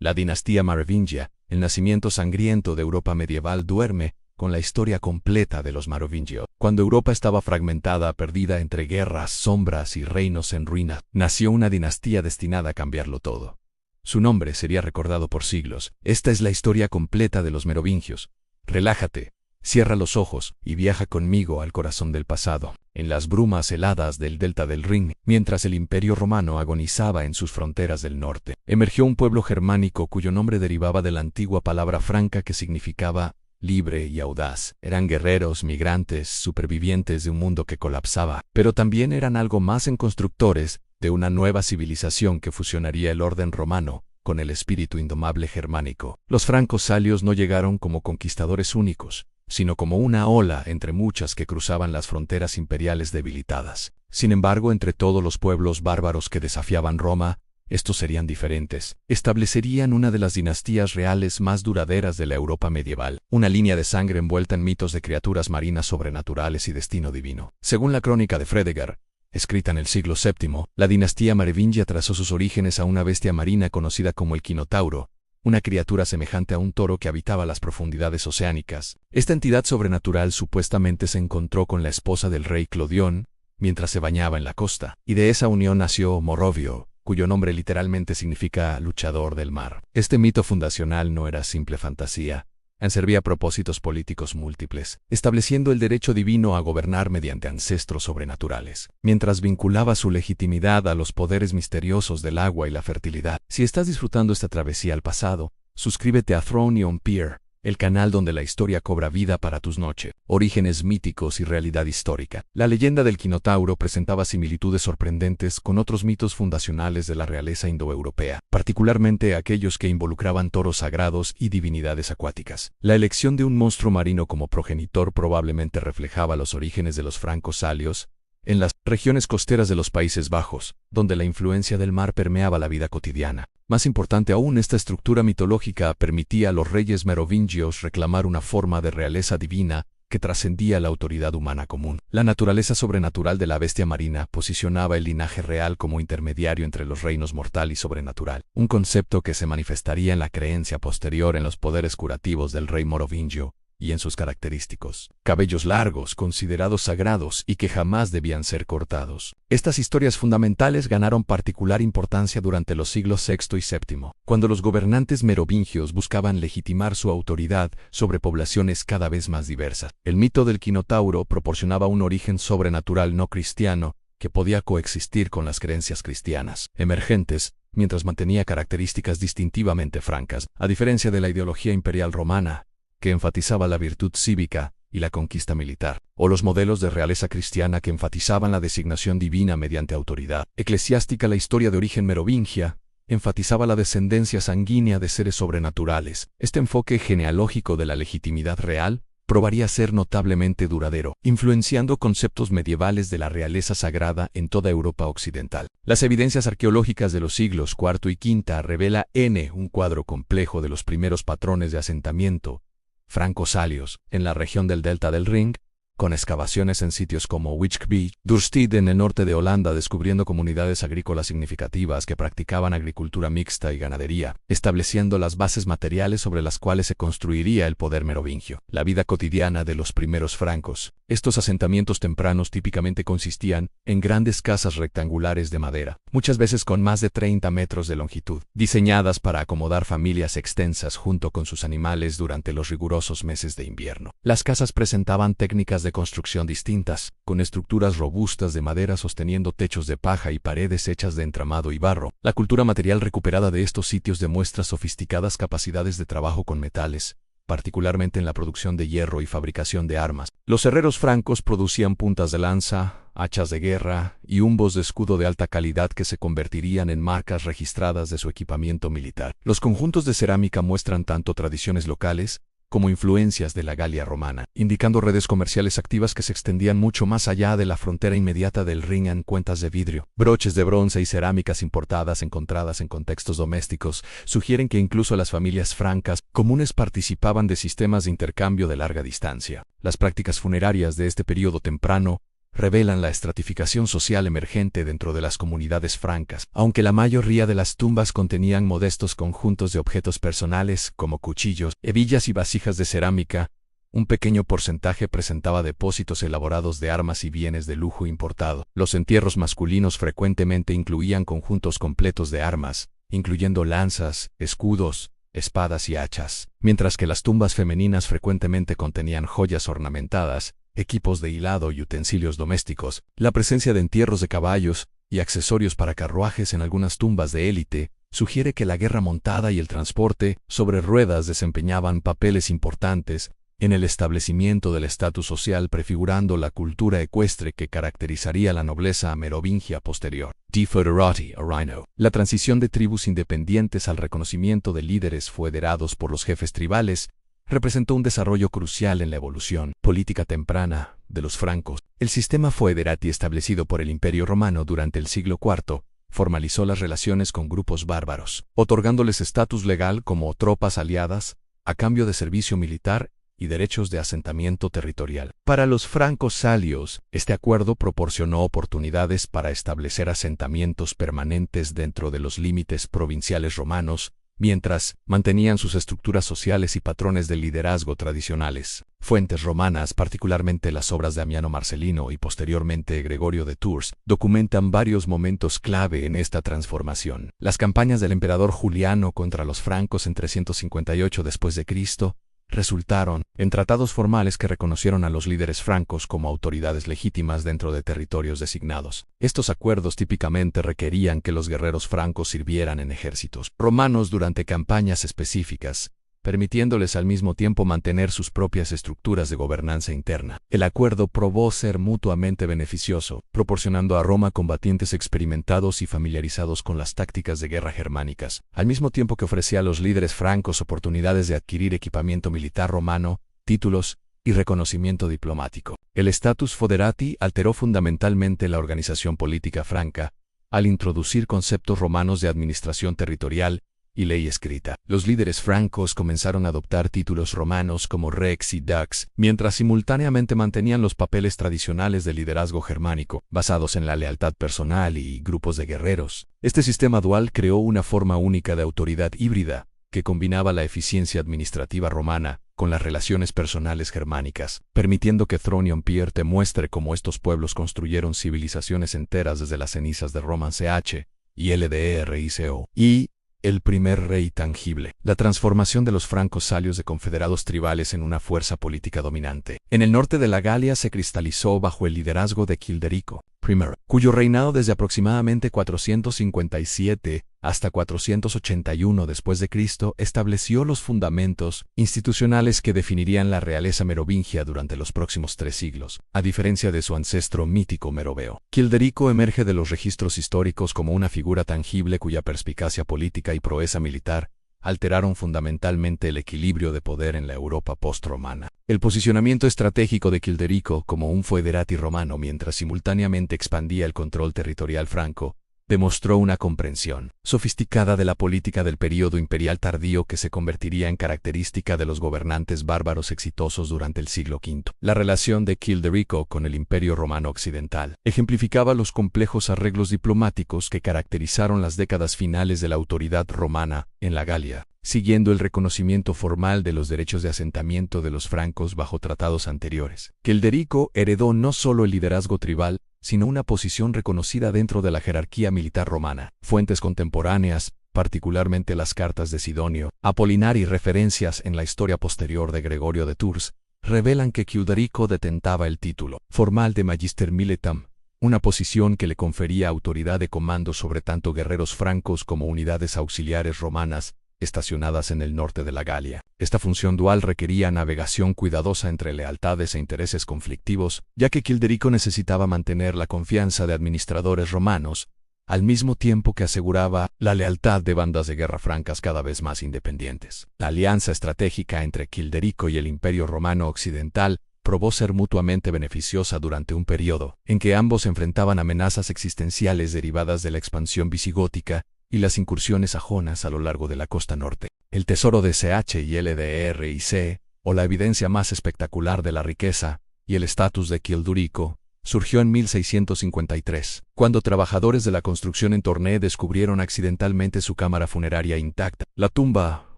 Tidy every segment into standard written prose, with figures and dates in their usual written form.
La dinastía merovingia, el nacimiento sangriento de Europa medieval, duerme con la historia completa de los merovingios. Cuando Europa estaba fragmentada, perdida entre guerras, sombras y reinos en ruina, nació una dinastía destinada a cambiarlo todo. Su nombre sería recordado por siglos. Esta es la historia completa de los merovingios. Relájate, cierra los ojos y viaja conmigo al corazón del pasado, en las brumas heladas del delta del Rin. Mientras el Imperio Romano agonizaba en sus fronteras del norte, emergió un pueblo germánico cuyo nombre derivaba de la antigua palabra franca que significaba libre y audaz. Eran guerreros, migrantes, supervivientes de un mundo que colapsaba, pero también eran algo más en constructores de una nueva civilización que fusionaría el orden romano con el espíritu indomable germánico. Los francos salios no llegaron como conquistadores únicos, sino como una ola entre muchas que cruzaban las fronteras imperiales debilitadas. Sin embargo, entre todos los pueblos bárbaros que desafiaban Roma, estos serían diferentes. Establecerían una de las dinastías reales más duraderas de la Europa medieval, una línea de sangre envuelta en mitos de criaturas marinas sobrenaturales y destino divino. Según la crónica de Fredegar, escrita en el siglo VII, la dinastía merovingia trazó sus orígenes a una bestia marina conocida como el Quinotauro, una criatura semejante a un toro que habitaba las profundidades oceánicas. Esta entidad sobrenatural supuestamente se encontró con la esposa del rey Clodión mientras se bañaba en la costa, y de esa unión nació Morovio, cuyo nombre literalmente significa luchador del mar. Este mito fundacional no era simple fantasía, servía a propósitos políticos múltiples, estableciendo el derecho divino a gobernar mediante ancestros sobrenaturales, mientras vinculaba su legitimidad a los poderes misteriosos del agua y la fertilidad. Si estás disfrutando esta travesía al pasado, suscríbete a Throne y Empire, el canal donde la historia cobra vida para tus noches. Orígenes míticos y realidad histórica. La leyenda del Quinotauro presentaba similitudes sorprendentes con otros mitos fundacionales de la realeza indoeuropea, particularmente aquellos que involucraban toros sagrados y divinidades acuáticas. La elección de un monstruo marino como progenitor probablemente reflejaba los orígenes de los francos salios, en las regiones costeras de los Países Bajos, donde la influencia del mar permeaba la vida cotidiana. Más importante aún, esta estructura mitológica permitía a los reyes merovingios reclamar una forma de realeza divina que trascendía la autoridad humana común. La naturaleza sobrenatural de la bestia marina posicionaba el linaje real como intermediario entre los reinos mortal y sobrenatural, un concepto que se manifestaría en la creencia posterior en los poderes curativos del rey merovingio y en sus característicos cabellos largos, considerados sagrados y que jamás debían ser cortados. Estas historias fundamentales ganaron particular importancia durante los siglos VI y VII, cuando los gobernantes merovingios buscaban legitimar su autoridad sobre poblaciones cada vez más diversas. El mito del Quinotauro proporcionaba un origen sobrenatural no cristiano que podía coexistir con las creencias cristianas emergentes, mientras mantenía características distintivamente francas, a diferencia de la ideología imperial romana, que enfatizaba la virtud cívica y la conquista militar, o los modelos de realeza cristiana que enfatizaban la designación divina mediante autoridad eclesiástica. La historia de origen merovingia enfatizaba la descendencia sanguínea de seres sobrenaturales. Este enfoque genealógico de la legitimidad real probaría ser notablemente duradero, influenciando conceptos medievales de la realeza sagrada en toda Europa occidental. Las evidencias arqueológicas de los siglos IV y V revela un cuadro complejo de los primeros patrones de asentamiento franco-salios en la región del delta del Rin, con excavaciones en sitios como Wichkby, Dursted en el norte de Holanda, descubriendo comunidades agrícolas significativas que practicaban agricultura mixta y ganadería, estableciendo las bases materiales sobre las cuales se construiría el poder merovingio. La vida cotidiana de los primeros francos. Estos asentamientos tempranos típicamente consistían en grandes casas rectangulares de madera, muchas veces con más de 30 metros de longitud, diseñadas para acomodar familias extensas junto con sus animales durante los rigurosos meses de invierno. Las casas presentaban técnicas de construcción distintas, con estructuras robustas de madera sosteniendo techos de paja y paredes hechas de entramado y barro. La cultura material recuperada de estos sitios demuestra sofisticadas capacidades de trabajo con metales, particularmente en la producción de hierro y fabricación de armas. Los herreros francos producían puntas de lanza, hachas de guerra y humbos de escudo de alta calidad que se convertirían en marcas registradas de su equipamiento militar. Los conjuntos de cerámica muestran tanto tradiciones locales como influencias de la Galia romana, indicando redes comerciales activas que se extendían mucho más allá de la frontera inmediata del Rin. En cuentas de vidrio, broches de bronce y cerámicas importadas encontradas en contextos domésticos sugieren que incluso las familias francas comunes participaban de sistemas de intercambio de larga distancia. Las prácticas funerarias de este periodo temprano revelan la estratificación social emergente dentro de las comunidades francas. Aunque la mayoría de las tumbas contenían modestos conjuntos de objetos personales, como cuchillos, hebillas y vasijas de cerámica, un pequeño porcentaje presentaba depósitos elaborados de armas y bienes de lujo importado. Los entierros masculinos frecuentemente incluían conjuntos completos de armas, incluyendo lanzas, escudos, espadas y hachas, mientras que las tumbas femeninas frecuentemente contenían joyas ornamentadas, equipos de hilado y utensilios domésticos. La presencia de entierros de caballos y accesorios para carruajes en algunas tumbas de élite sugiere que la guerra montada y el transporte sobre ruedas desempeñaban papeles importantes en el establecimiento del estatus social, prefigurando la cultura ecuestre que caracterizaría la nobleza merovingia posterior. De foederati a reino. La transición de tribus independientes al reconocimiento de líderes federados por los jefes tribales representó un desarrollo crucial en la evolución política temprana de los francos. El sistema foederati establecido por el Imperio Romano durante el siglo IV formalizó las relaciones con grupos bárbaros, otorgándoles estatus legal como tropas aliadas a cambio de servicio militar y derechos de asentamiento territorial. Para los francos salios, este acuerdo proporcionó oportunidades para establecer asentamientos permanentes dentro de los límites provinciales romanos, mientras mantenían sus estructuras sociales y patrones de liderazgo tradicionales. Fuentes romanas, particularmente las obras de Ammiano Marcelino y posteriormente Gregorio de Tours, documentan varios momentos clave en esta transformación. Las campañas del emperador Juliano contra los francos en 358 después de Cristo resultaron en tratados formales que reconocieron a los líderes francos como autoridades legítimas dentro de territorios designados. Estos acuerdos típicamente requerían que los guerreros francos sirvieran en ejércitos romanos durante campañas específicas, permitiéndoles al mismo tiempo mantener sus propias estructuras de gobernanza interna. El acuerdo probó ser mutuamente beneficioso, proporcionando a Roma combatientes experimentados y familiarizados con las tácticas de guerra germánicas, al mismo tiempo que ofrecía a los líderes francos oportunidades de adquirir equipamiento militar romano, títulos y reconocimiento diplomático. El status foederati alteró fundamentalmente la organización política franca, al introducir conceptos romanos de administración territorial y ley escrita. Los líderes francos comenzaron a adoptar títulos romanos como rex y dux, mientras simultáneamente mantenían los papeles tradicionales de liderazgo germánico, basados en la lealtad personal y grupos de guerreros. Este sistema dual creó una forma única de autoridad híbrida, que combinaba la eficiencia administrativa romana con las relaciones personales germánicas, permitiendo que Thronion Pierre te muestre cómo estos pueblos construyeron civilizaciones enteras desde las cenizas de Roman CH y LDRICO. Y el primer rey tangible. La transformación de los francos salios de confederados tribales en una fuerza política dominante. En el norte de la Galia se cristalizó bajo el liderazgo de Childerico I, cuyo reinado desde aproximadamente 457 hasta 481 después de Cristo estableció los fundamentos institucionales que definirían la realeza merovingia durante los próximos 3 siglos, a diferencia de su ancestro mítico Meroveo. Childerico emerge de los registros históricos como una figura tangible cuya perspicacia política y proeza militar alteraron fundamentalmente el equilibrio de poder en la Europa post-romana. El posicionamiento estratégico de Childerico como un foederati romano mientras simultáneamente expandía el control territorial franco, demostró una comprensión sofisticada de la política del período imperial tardío que se convertiría en característica de los gobernantes bárbaros exitosos durante el siglo V. La relación de Childerico con el Imperio Romano Occidental ejemplificaba los complejos arreglos diplomáticos que caracterizaron las décadas finales de la autoridad romana en la Galia, siguiendo el reconocimiento formal de los derechos de asentamiento de los francos bajo tratados anteriores. Childerico heredó no solo el liderazgo tribal, sino una posición reconocida dentro de la jerarquía militar romana. Fuentes contemporáneas, particularmente las cartas de Sidonio, Apolinar y referencias en la historia posterior de Gregorio de Tours, revelan que Childerico detentaba el título formal de Magister Militum, una posición que le confería autoridad de comando sobre tanto guerreros francos como unidades auxiliares romanas, estacionadas en el norte de la Galia. Esta función dual requería navegación cuidadosa entre lealtades e intereses conflictivos, ya que Childerico necesitaba mantener la confianza de administradores romanos, al mismo tiempo que aseguraba la lealtad de bandas de guerra francas cada vez más independientes. La alianza estratégica entre Childerico y el Imperio Romano Occidental probó ser mutuamente beneficiosa durante un periodo en que ambos enfrentaban amenazas existenciales derivadas de la expansión visigótica y las incursiones sajonas a lo largo de la costa norte. El tesoro de CH y LDRIC, o la evidencia más espectacular de la riqueza y el estatus de Childerico, surgió en 1653, cuando trabajadores de la construcción en Tournai descubrieron accidentalmente su cámara funeraria intacta. La tumba,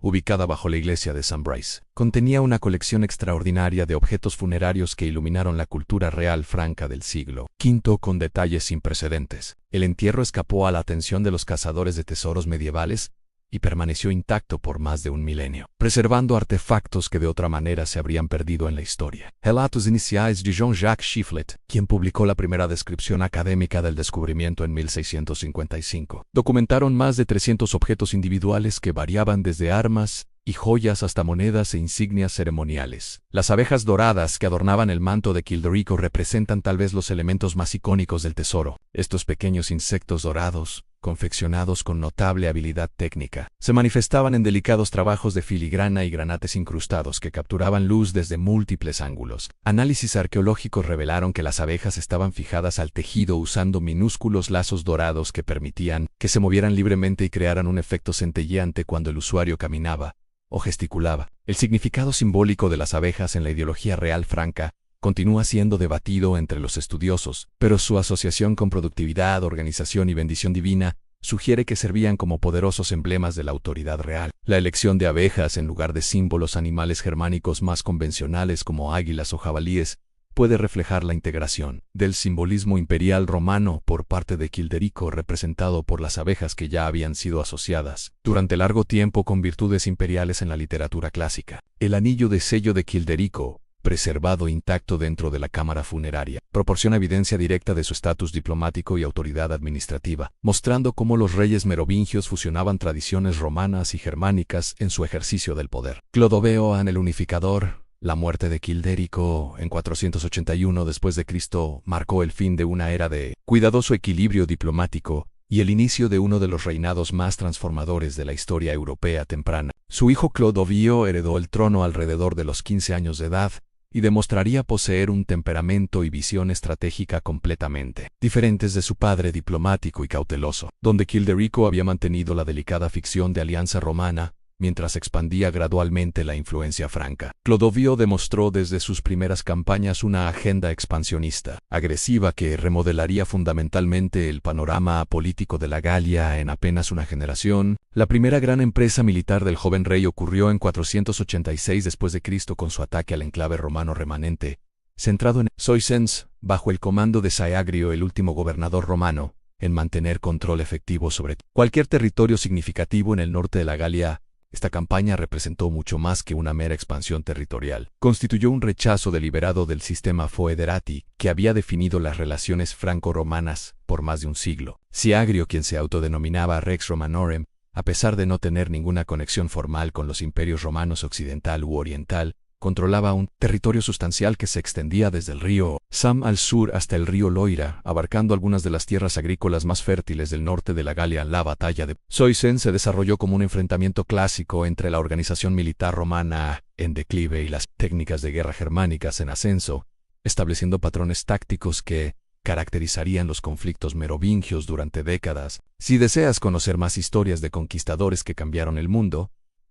ubicada bajo la iglesia de St. Brice, contenía una colección extraordinaria de objetos funerarios que iluminaron la cultura real franca del siglo V con detalles sin precedentes. El entierro escapó a la atención de los cazadores de tesoros medievales y permaneció intacto por más de un milenio, preservando artefactos que de otra manera se habrían perdido en la historia. Relatos iniciales de Jean-Jacques Chifflet, quien publicó la primera descripción académica del descubrimiento en 1655, documentaron más de 300 objetos individuales que variaban desde armas y joyas hasta monedas e insignias ceremoniales. Las abejas doradas que adornaban el manto de Kilderico representan tal vez los elementos más icónicos del tesoro. Estos pequeños insectos dorados, confeccionados con notable habilidad técnica, se manifestaban en delicados trabajos de filigrana y granates incrustados que capturaban luz desde múltiples ángulos. Análisis arqueológicos revelaron que las abejas estaban fijadas al tejido usando minúsculos lazos dorados que permitían que se movieran libremente y crearan un efecto centelleante cuando el usuario caminaba o gesticulaba. El significado simbólico de las abejas en la ideología real franca continúa siendo debatido entre los estudiosos, pero su asociación con productividad, organización y bendición divina sugiere que servían como poderosos emblemas de la autoridad real. La elección de abejas en lugar de símbolos animales germánicos más convencionales como águilas o jabalíes puede reflejar la integración del simbolismo imperial romano por parte de Kilderico, representado por las abejas que ya habían sido asociadas durante largo tiempo con virtudes imperiales en la literatura clásica. El anillo de sello de Kilderico, preservado intacto dentro de la cámara funeraria, proporciona evidencia directa de su estatus diplomático y autoridad administrativa, mostrando cómo los reyes merovingios fusionaban tradiciones romanas y germánicas en su ejercicio del poder. Clodoveo en el Unificador. La muerte de Kilderico en 481 después de Cristo marcó el fin de una era de cuidadoso equilibrio diplomático y el inicio de uno de los reinados más transformadores de la historia europea temprana. Su hijo Clodoveo heredó el trono alrededor de los 15 años de edad y demostraría poseer un temperamento y visión estratégica completamente diferentes de su padre diplomático y cauteloso, donde Kilderico había mantenido la delicada ficción de alianza romana mientras expandía gradualmente la influencia franca. Clodoveo demostró desde sus primeras campañas una agenda expansionista, agresiva que remodelaría fundamentalmente el panorama político de la Galia en apenas una generación. La primera gran empresa militar del joven rey ocurrió en 486 después de Cristo con su ataque al enclave romano remanente, centrado en Soissons, bajo el comando de Saagrio, el último gobernador romano, en mantener control efectivo sobre cualquier territorio significativo en el norte de la Galia. Esta campaña representó mucho más que una mera expansión territorial. Constituyó un rechazo deliberado del sistema foederati que había definido las relaciones franco-romanas por más de un siglo. Siagrio, quien se autodenominaba Rex Romanorum, a pesar de no tener ninguna conexión formal con los imperios romanos occidental u oriental, controlaba un territorio sustancial que se extendía desde el río Sam al sur hasta el río Loira, abarcando algunas de las tierras agrícolas más fértiles del norte de la Galia. La batalla de Soissons se desarrolló como un enfrentamiento clásico entre la organización militar romana en declive y las técnicas de guerra germánicas en ascenso, estableciendo patrones tácticos que caracterizarían los conflictos merovingios durante décadas. Si deseas conocer más historias de conquistadores que cambiaron el mundo,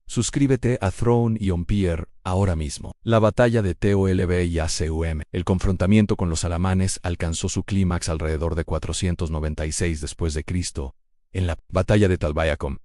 suscríbete a Throne y Empire ahora mismo. La batalla de Tolb y Acum. El confrontamiento con los alamanes alcanzó su clímax alrededor de 496 después de Cristo, en la batalla de Talbayacom.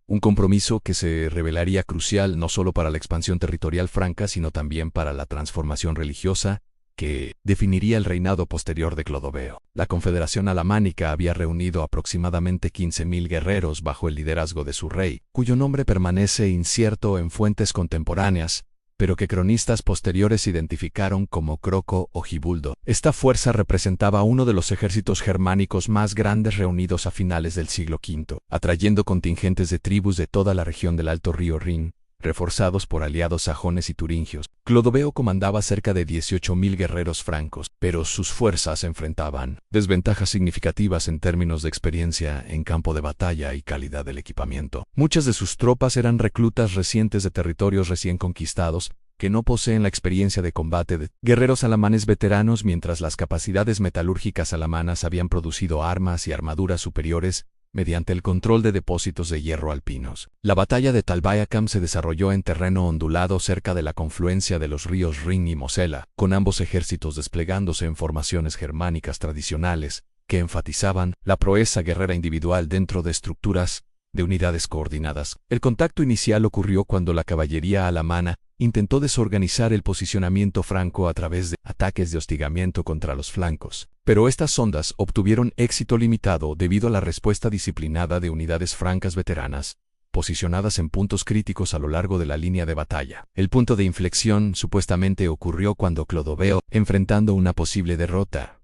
Un compromiso que se revelaría crucial no solo para la expansión territorial franca, sino también para la transformación religiosa que definiría el reinado posterior de Clodoveo. La Confederación Alamánica había reunido aproximadamente 15.000 guerreros bajo el liderazgo de su rey, cuyo nombre permanece incierto en fuentes contemporáneas, pero que cronistas posteriores identificaron como Croco o Gibuldo. Esta fuerza representaba uno de los ejércitos germánicos más grandes reunidos a finales del siglo V, atrayendo contingentes de tribus de toda la región del Alto Río Rin, reforzados por aliados sajones y turingios. Clodoveo comandaba cerca de 18.000 guerreros francos, pero sus fuerzas enfrentaban desventajas significativas en términos de experiencia en campo de batalla y calidad del equipamiento. Muchas de sus tropas eran reclutas recientes de territorios recién conquistados, que no poseen la experiencia de combate de guerreros alamanes veteranos, mientras las capacidades metalúrgicas alamanas habían producido armas y armaduras superiores mediante el control de depósitos de hierro alpinos. La batalla de Talbayacam se desarrolló en terreno ondulado cerca de la confluencia de los ríos Rin y Mosela, con ambos ejércitos desplegándose en formaciones germánicas tradicionales que enfatizaban la proeza guerrera individual dentro de estructuras de unidades coordinadas. El contacto inicial ocurrió cuando la caballería alamana intentó desorganizar el posicionamiento franco a través de ataques de hostigamiento contra los flancos. Pero estas sondas obtuvieron éxito limitado debido a la respuesta disciplinada de unidades francas veteranas, posicionadas en puntos críticos a lo largo de la línea de batalla. El punto de inflexión supuestamente ocurrió cuando Clodoveo, enfrentando una posible derrota,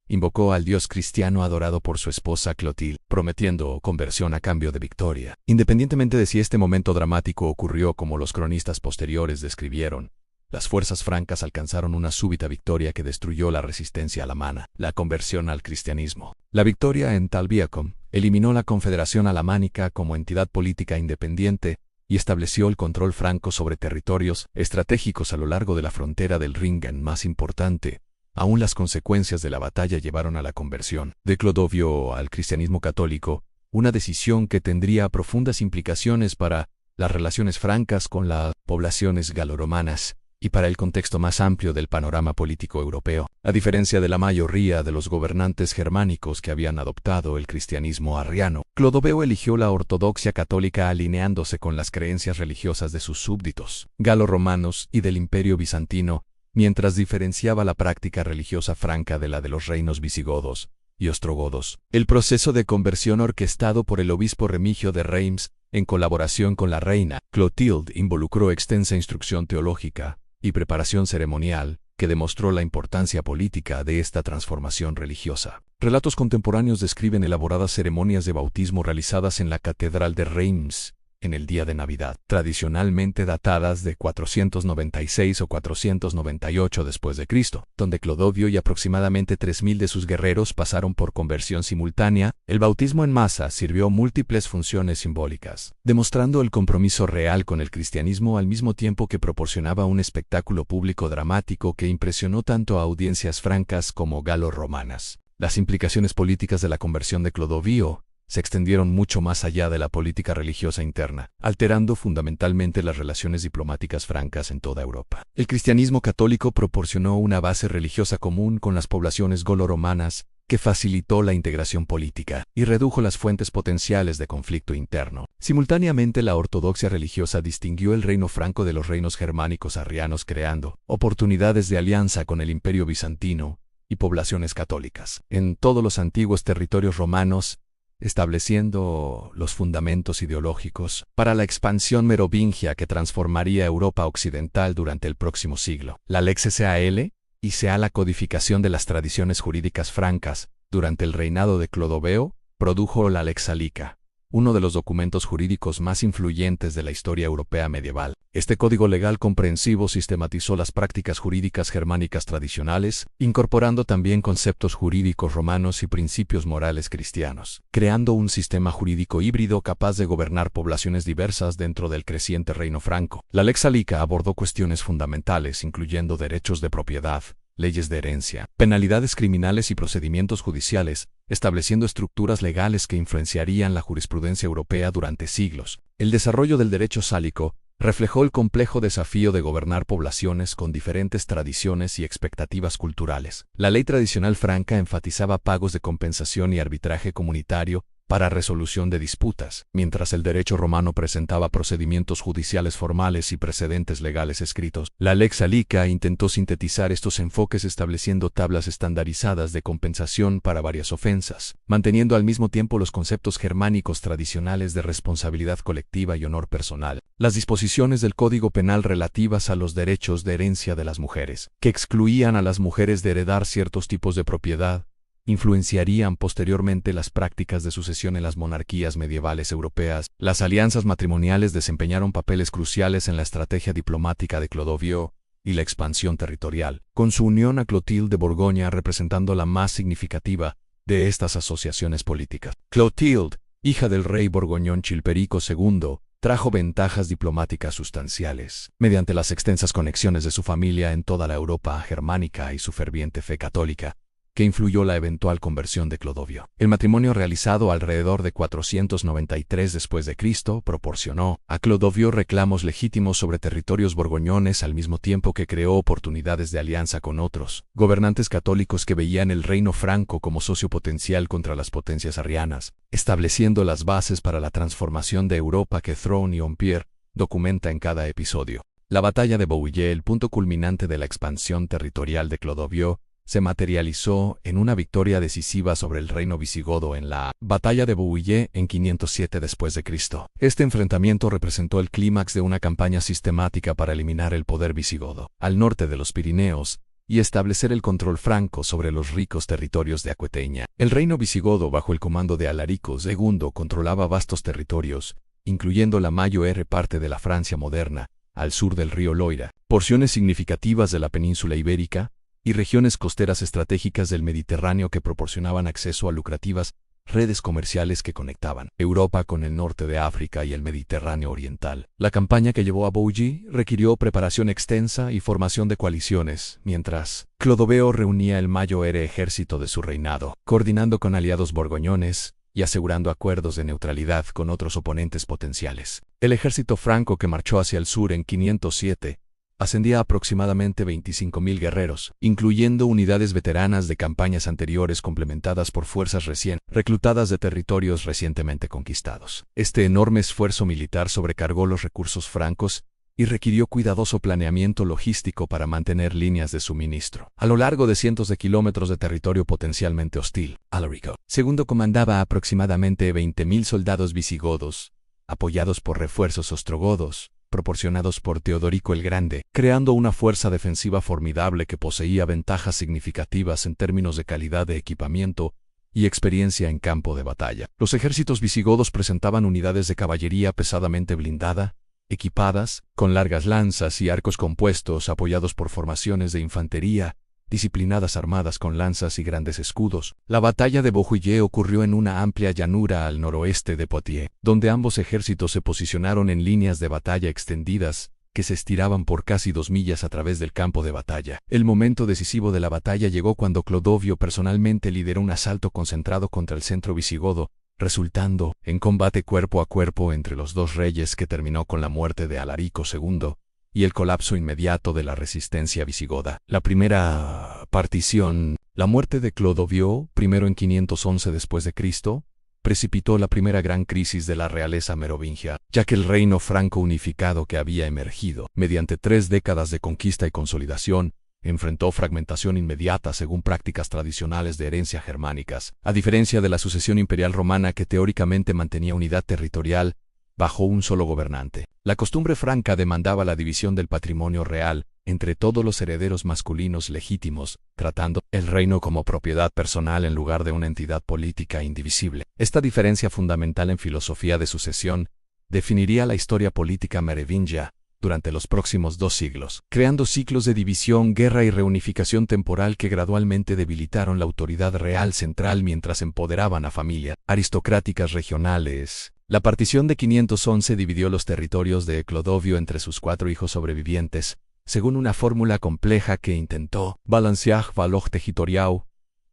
invocó al dios cristiano adorado por su esposa Clotilde, prometiendo conversión a cambio de victoria. Independientemente de si este momento dramático ocurrió como los cronistas posteriores describieron, las fuerzas francas alcanzaron una súbita victoria que destruyó la resistencia alamana, la conversión al cristianismo. La victoria en Talbayacam eliminó la Confederación Alamánica como entidad política independiente y estableció el control franco sobre territorios estratégicos a lo largo de la frontera del Ringen más importante. Aún las consecuencias de la batalla llevaron a la conversión de Clodoveo al cristianismo católico, una decisión que tendría profundas implicaciones para las relaciones francas con las poblaciones galorromanas y para el contexto más amplio del panorama político europeo. A diferencia de la mayoría de los gobernantes germánicos que habían adoptado el cristianismo arriano, Clodoveo eligió la ortodoxia católica alineándose con las creencias religiosas de sus súbditos galorromanos y del Imperio bizantino, mientras diferenciaba la práctica religiosa franca de la de los reinos visigodos y ostrogodos. El proceso de conversión orquestado por el obispo Remigio de Reims, en colaboración con la reina Clotilde, involucró extensa instrucción teológica y preparación ceremonial, que demostró la importancia política de esta transformación religiosa. Relatos contemporáneos describen elaboradas ceremonias de bautismo realizadas en la Catedral de Reims en el día de Navidad, tradicionalmente datadas de 496 o 498 después de Cristo, donde Clodoveo y aproximadamente 3.000 de sus guerreros pasaron por conversión simultánea. El bautismo en masa sirvió múltiples funciones simbólicas, demostrando el compromiso real con el cristianismo al mismo tiempo que proporcionaba un espectáculo público dramático que impresionó tanto a audiencias francas como galo-romanas. Las implicaciones políticas de la conversión de Clodoveo se extendieron mucho más allá de la política religiosa interna, alterando fundamentalmente las relaciones diplomáticas francas en toda Europa. El cristianismo católico proporcionó una base religiosa común con las poblaciones galo-romanas, que facilitó la integración política y redujo las fuentes potenciales de conflicto interno. Simultáneamente, la ortodoxia religiosa distinguió el reino franco de los reinos germánicos arrianos, creando oportunidades de alianza con el Imperio bizantino y poblaciones católicas en todos los antiguos territorios romanos, estableciendo los fundamentos ideológicos para la expansión merovingia que transformaría Europa occidental durante el próximo siglo. La Lex Sal y la codificación de las tradiciones jurídicas francas durante el reinado de Clodoveo produjo la Lex Salica, uno de los documentos jurídicos más influyentes de la historia europea medieval. Este código legal comprensivo sistematizó las prácticas jurídicas germánicas tradicionales, incorporando también conceptos jurídicos romanos y principios morales cristianos, creando un sistema jurídico híbrido capaz de gobernar poblaciones diversas dentro del creciente reino franco. La Lex Salica abordó cuestiones fundamentales, incluyendo derechos de propiedad, leyes de herencia, penalidades criminales y procedimientos judiciales, estableciendo estructuras legales que influenciarían la jurisprudencia europea durante siglos. El desarrollo del derecho sálico reflejó el complejo desafío de gobernar poblaciones con diferentes tradiciones y expectativas culturales. La ley tradicional franca enfatizaba pagos de compensación y arbitraje comunitario para resolución de disputas, mientras el derecho romano presentaba procedimientos judiciales formales y precedentes legales escritos. La Lex Salica intentó sintetizar estos enfoques estableciendo tablas estandarizadas de compensación para varias ofensas, manteniendo al mismo tiempo los conceptos germánicos tradicionales de responsabilidad colectiva y honor personal. Las disposiciones del Código Penal relativas a los derechos de herencia de las mujeres, que excluían a las mujeres de heredar ciertos tipos de propiedad, influenciarían posteriormente las prácticas de sucesión en las monarquías medievales europeas. Las alianzas matrimoniales desempeñaron papeles cruciales en la estrategia diplomática de Clodoveo y la expansión territorial, con su unión a Clotilde de Borgoña representando la más significativa de estas asociaciones políticas. Clotilde, hija del rey borgoñón Chilperico II, trajo ventajas diplomáticas sustanciales, mediante las extensas conexiones de su familia en toda la Europa germánica y su ferviente fe católica. que influyó la eventual conversión de Clodovio. El matrimonio realizado alrededor de 493 después de Cristo proporcionó a Clodovio reclamos legítimos sobre territorios borgoñones al mismo tiempo que creó oportunidades de alianza con otros gobernantes católicos que veían el reino franco como socio potencial contra las potencias arrianas, estableciendo las bases para la transformación de Europa que Throne y Ompierre documenta en cada episodio. La batalla de Bouillé, el punto culminante de la expansión territorial de Clodovio, se materializó en una victoria decisiva sobre el reino visigodo en la Batalla de Bouillé en 507 después de Cristo. Este enfrentamiento representó el clímax de una campaña sistemática para eliminar el poder visigodo al norte de los Pirineos y establecer el control franco sobre los ricos territorios de Aquitania. El reino visigodo, bajo el comando de Alarico II, controlaba vastos territorios, incluyendo la mayor parte de la Francia moderna, al sur del río Loira, porciones significativas de la península ibérica, y regiones costeras estratégicas del Mediterráneo que proporcionaban acceso a lucrativas redes comerciales que conectaban Europa con el norte de África y el Mediterráneo oriental. La campaña que llevó a Bouillé requirió preparación extensa y formación de coaliciones, mientras Clodoveo reunía el mayor ejército de su reinado, coordinando con aliados borgoñones y asegurando acuerdos de neutralidad con otros oponentes potenciales. El ejército franco que marchó hacia el sur en 507 ascendía a aproximadamente 25.000 guerreros, incluyendo unidades veteranas de campañas anteriores complementadas por fuerzas recién reclutadas de territorios recientemente conquistados. Este enorme esfuerzo militar sobrecargó los recursos francos y requirió cuidadoso planeamiento logístico para mantener líneas de suministro a lo largo de cientos de kilómetros de territorio potencialmente hostil. Alarico II comandaba aproximadamente 20.000 soldados visigodos, apoyados por refuerzos ostrogodos, proporcionados por Teodorico el Grande, creando una fuerza defensiva formidable que poseía ventajas significativas en términos de calidad de equipamiento y experiencia en campo de batalla. Los ejércitos visigodos presentaban unidades de caballería pesadamente blindada, equipadas con largas lanzas y arcos compuestos apoyados por formaciones de infantería, disciplinadas armadas con lanzas y grandes escudos. La batalla de Bouillé ocurrió en una amplia llanura al noroeste de Poitiers, donde ambos ejércitos se posicionaron en líneas de batalla extendidas que se estiraban por casi 2 millas a través del campo de batalla. El momento decisivo de la batalla llegó cuando Clodovio personalmente lideró un asalto concentrado contra el centro visigodo, resultando en combate cuerpo a cuerpo entre los dos reyes que terminó con la muerte de Alarico II y el colapso inmediato de la resistencia visigoda. La primera partición, la muerte de Clodovio, primero en 511 después de Cristo, precipitó la primera gran crisis de la realeza merovingia, ya que el reino franco unificado que había emergido mediante 3 décadas de conquista y consolidación enfrentó fragmentación inmediata según prácticas tradicionales de herencia germánicas, a diferencia de la sucesión imperial romana que teóricamente mantenía unidad territorial bajo un solo gobernante. La costumbre franca demandaba la división del patrimonio real entre todos los herederos masculinos legítimos, tratando el reino como propiedad personal en lugar de una entidad política indivisible. Esta diferencia fundamental en filosofía de sucesión definiría la historia política merovingia durante los próximos 2 siglos, creando ciclos de división, guerra y reunificación temporal que gradualmente debilitaron la autoridad real central mientras empoderaban a familias aristocráticas regionales. La partición de 511 dividió los territorios de Clodovio entre sus 4 hijos sobrevivientes, según una fórmula compleja que intentó balancear valor territorial,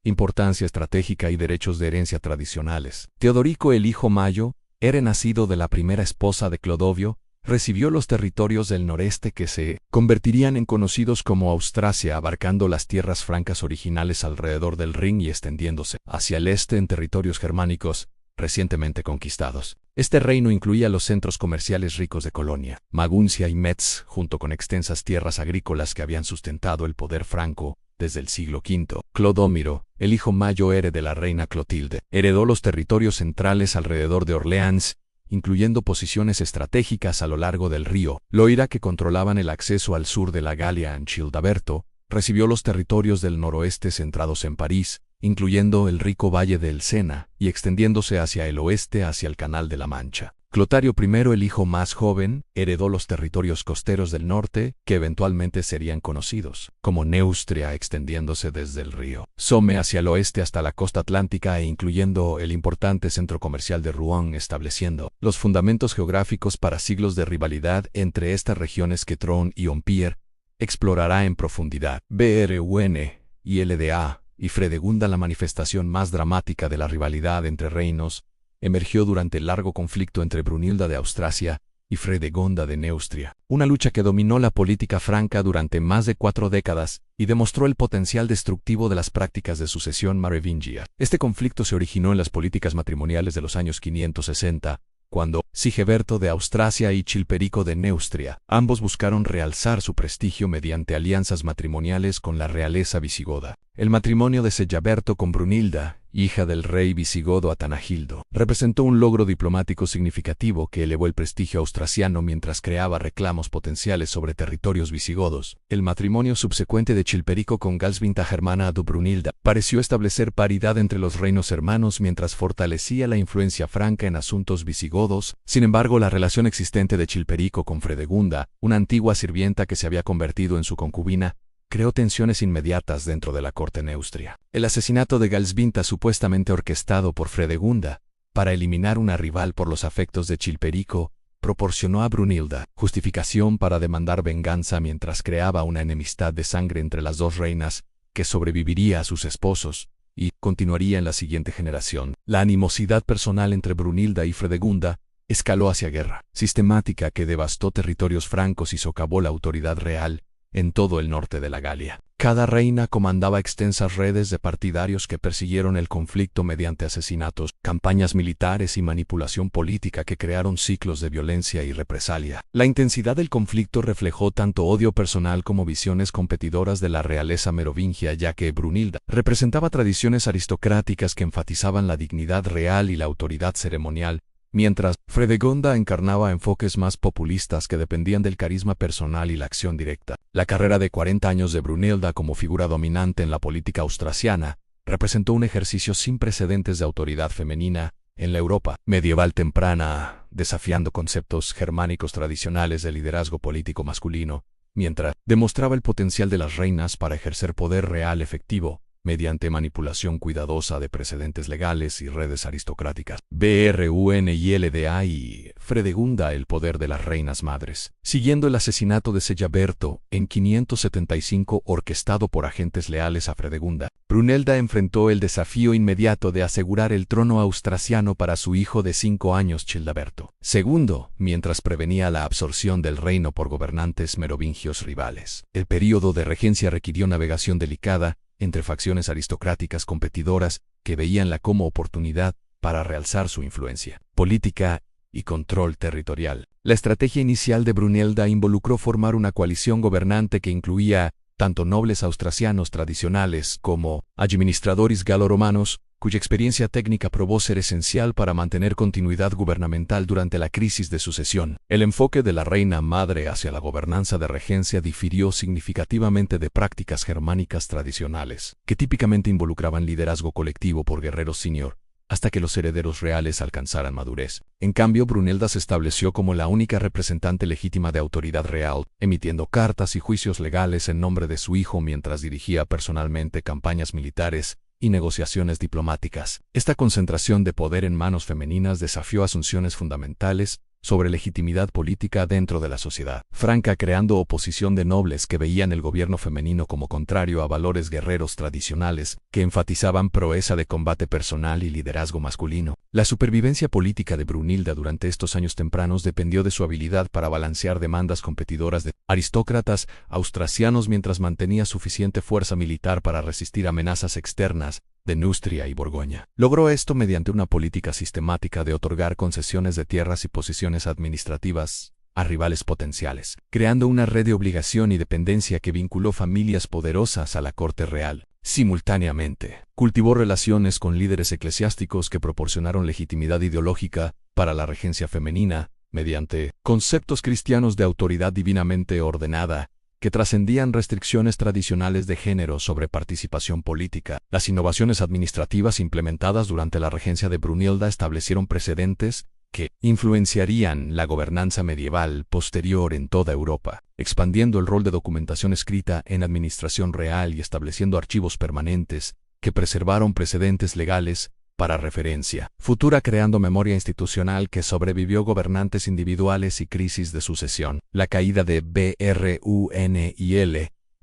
importancia estratégica y derechos de herencia tradicionales. Teodorico el hijo mayo, era nacido de la primera esposa de Clodovio, recibió los territorios del noreste que se convertirían en conocidos como Austrasia, abarcando las tierras francas originales alrededor del Rin y extendiéndose hacia el este en territorios germánicos recientemente conquistados. Este reino incluía los centros comerciales ricos de Colonia, Maguncia y Metz, junto con extensas tierras agrícolas que habían sustentado el poder franco desde el siglo V. Clodomiro, el hijo mayor de la reina Clotilde, heredó los territorios centrales alrededor de Orleans, incluyendo posiciones estratégicas a lo largo del río Loira que controlaban el acceso al sur de la Galia en Childeberto. Recibió los territorios del noroeste centrados en París, incluyendo el rico valle del Sena, y extendiéndose hacia el oeste hacia el Canal de la Mancha. Clotario I, el hijo más joven, heredó los territorios costeros del norte, que eventualmente serían conocidos como Neustria, extendiéndose desde el río Somme hacia el oeste hasta la costa atlántica e incluyendo el importante centro comercial de Rouen, estableciendo los fundamentos geográficos para siglos de rivalidad entre estas regiones que Throne y Ompierre explorará en profundidad. BRUN y LDA y Fredegunda, la manifestación más dramática de la rivalidad entre reinos, emergió durante el largo conflicto entre Brunilda de Austrasia y Fredegunda de Neustria, una lucha que dominó la política franca durante más de 4 décadas y demostró el potencial destructivo de las prácticas de sucesión merovingia. Este conflicto se originó en las políticas matrimoniales de los años 560, cuando Sigeberto de Austrasia y Chilperico de Neustria, ambos buscaron realzar su prestigio mediante alianzas matrimoniales con la realeza visigoda. El matrimonio de Sigeberto con Brunilda, hija del rey visigodo Atanagildo, representó un logro diplomático significativo que elevó el prestigio austrasiano mientras creaba reclamos potenciales sobre territorios visigodos. El matrimonio subsecuente de Chilperico con Galsvinta Germana de Brunilda pareció establecer paridad entre los reinos hermanos mientras fortalecía la influencia franca en asuntos visigodos. Sin embargo, la relación existente de Chilperico con Fredegunda, una antigua sirvienta que se había convertido en su concubina, creó tensiones inmediatas dentro de la corte neustria. El asesinato de Galsvinta, supuestamente orquestado por Fredegunda para eliminar una rival por los afectos de Chilperico, proporcionó a Brunilda justificación para demandar venganza mientras creaba una enemistad de sangre entre las dos reinas que sobreviviría a sus esposos y continuaría en la siguiente generación. La animosidad personal entre Brunilda y Fredegunda escaló hacia guerra sistemática que devastó territorios francos y socavó la autoridad real en todo el norte de la Galia. Cada reina comandaba extensas redes de partidarios que persiguieron el conflicto mediante asesinatos, campañas militares y manipulación política que crearon ciclos de violencia y represalia. La intensidad del conflicto reflejó tanto odio personal como visiones competidoras de la realeza merovingia, ya que Brunilda representaba tradiciones aristocráticas que enfatizaban la dignidad real y la autoridad ceremonial, mientras Fredegunda encarnaba enfoques más populistas que dependían del carisma personal y la acción directa. La carrera de 40 años de Brunilda como figura dominante en la política austrasiana representó un ejercicio sin precedentes de autoridad femenina en la Europa medieval temprana, desafiando conceptos germánicos tradicionales de liderazgo político masculino, mientras demostraba el potencial de las reinas para ejercer poder real efectivo mediante manipulación cuidadosa de precedentes legales y redes aristocráticas. Brunilda y Fredegunda, el poder de las reinas madres. Siguiendo el asesinato de Sigeberto en 575 orquestado por agentes leales a Fredegunda, Brunilda enfrentó el desafío inmediato de asegurar el trono austrasiano para su hijo de 5 años Childeberto II, mientras prevenía la absorción del reino por gobernantes merovingios rivales. El período de regencia requirió navegación delicada entre facciones aristocráticas competidoras que veíanla como oportunidad para realzar su influencia política y control territorial. La estrategia inicial de Brunilda involucró formar una coalición gobernante que incluía tanto nobles austrasianos tradicionales como administradores galo-romanos, cuya experiencia técnica probó ser esencial para mantener continuidad gubernamental durante la crisis de sucesión. El enfoque de la reina madre hacia la gobernanza de regencia difirió significativamente de prácticas germánicas tradicionales, que típicamente involucraban liderazgo colectivo por guerreros senior, hasta que los herederos reales alcanzaran madurez. En cambio, Brunilda se estableció como la única representante legítima de autoridad real, emitiendo cartas y juicios legales en nombre de su hijo mientras dirigía personalmente campañas militares y negociaciones diplomáticas. Esta concentración de poder en manos femeninas desafió asunciones fundamentales sobre legitimidad política dentro de la sociedad franca, creando oposición de nobles que veían el gobierno femenino como contrario a valores guerreros tradicionales que enfatizaban proeza de combate personal y liderazgo masculino. La supervivencia política de Brunilda durante estos años tempranos dependió de su habilidad para balancear demandas competidoras de aristócratas austrasianos mientras mantenía suficiente fuerza militar para resistir amenazas externas de Neustria y Borgoña. Logró esto mediante una política sistemática de otorgar concesiones de tierras y posiciones administrativas a rivales potenciales, creando una red de obligación y dependencia que vinculó familias poderosas a la corte real. Simultáneamente, cultivó relaciones con líderes eclesiásticos que proporcionaron legitimidad ideológica para la regencia femenina, mediante conceptos cristianos de autoridad divinamente ordenada, que trascendían restricciones tradicionales de género sobre participación política. Las innovaciones administrativas implementadas durante la regencia de Brunilda establecieron precedentes que influenciarían la gobernanza medieval posterior en toda Europa, expandiendo el rol de documentación escrita en administración real y estableciendo archivos permanentes que preservaron precedentes legales para referencia futura, creando memoria institucional que sobrevivió gobernantes individuales y crisis de sucesión. La caída de Brunilda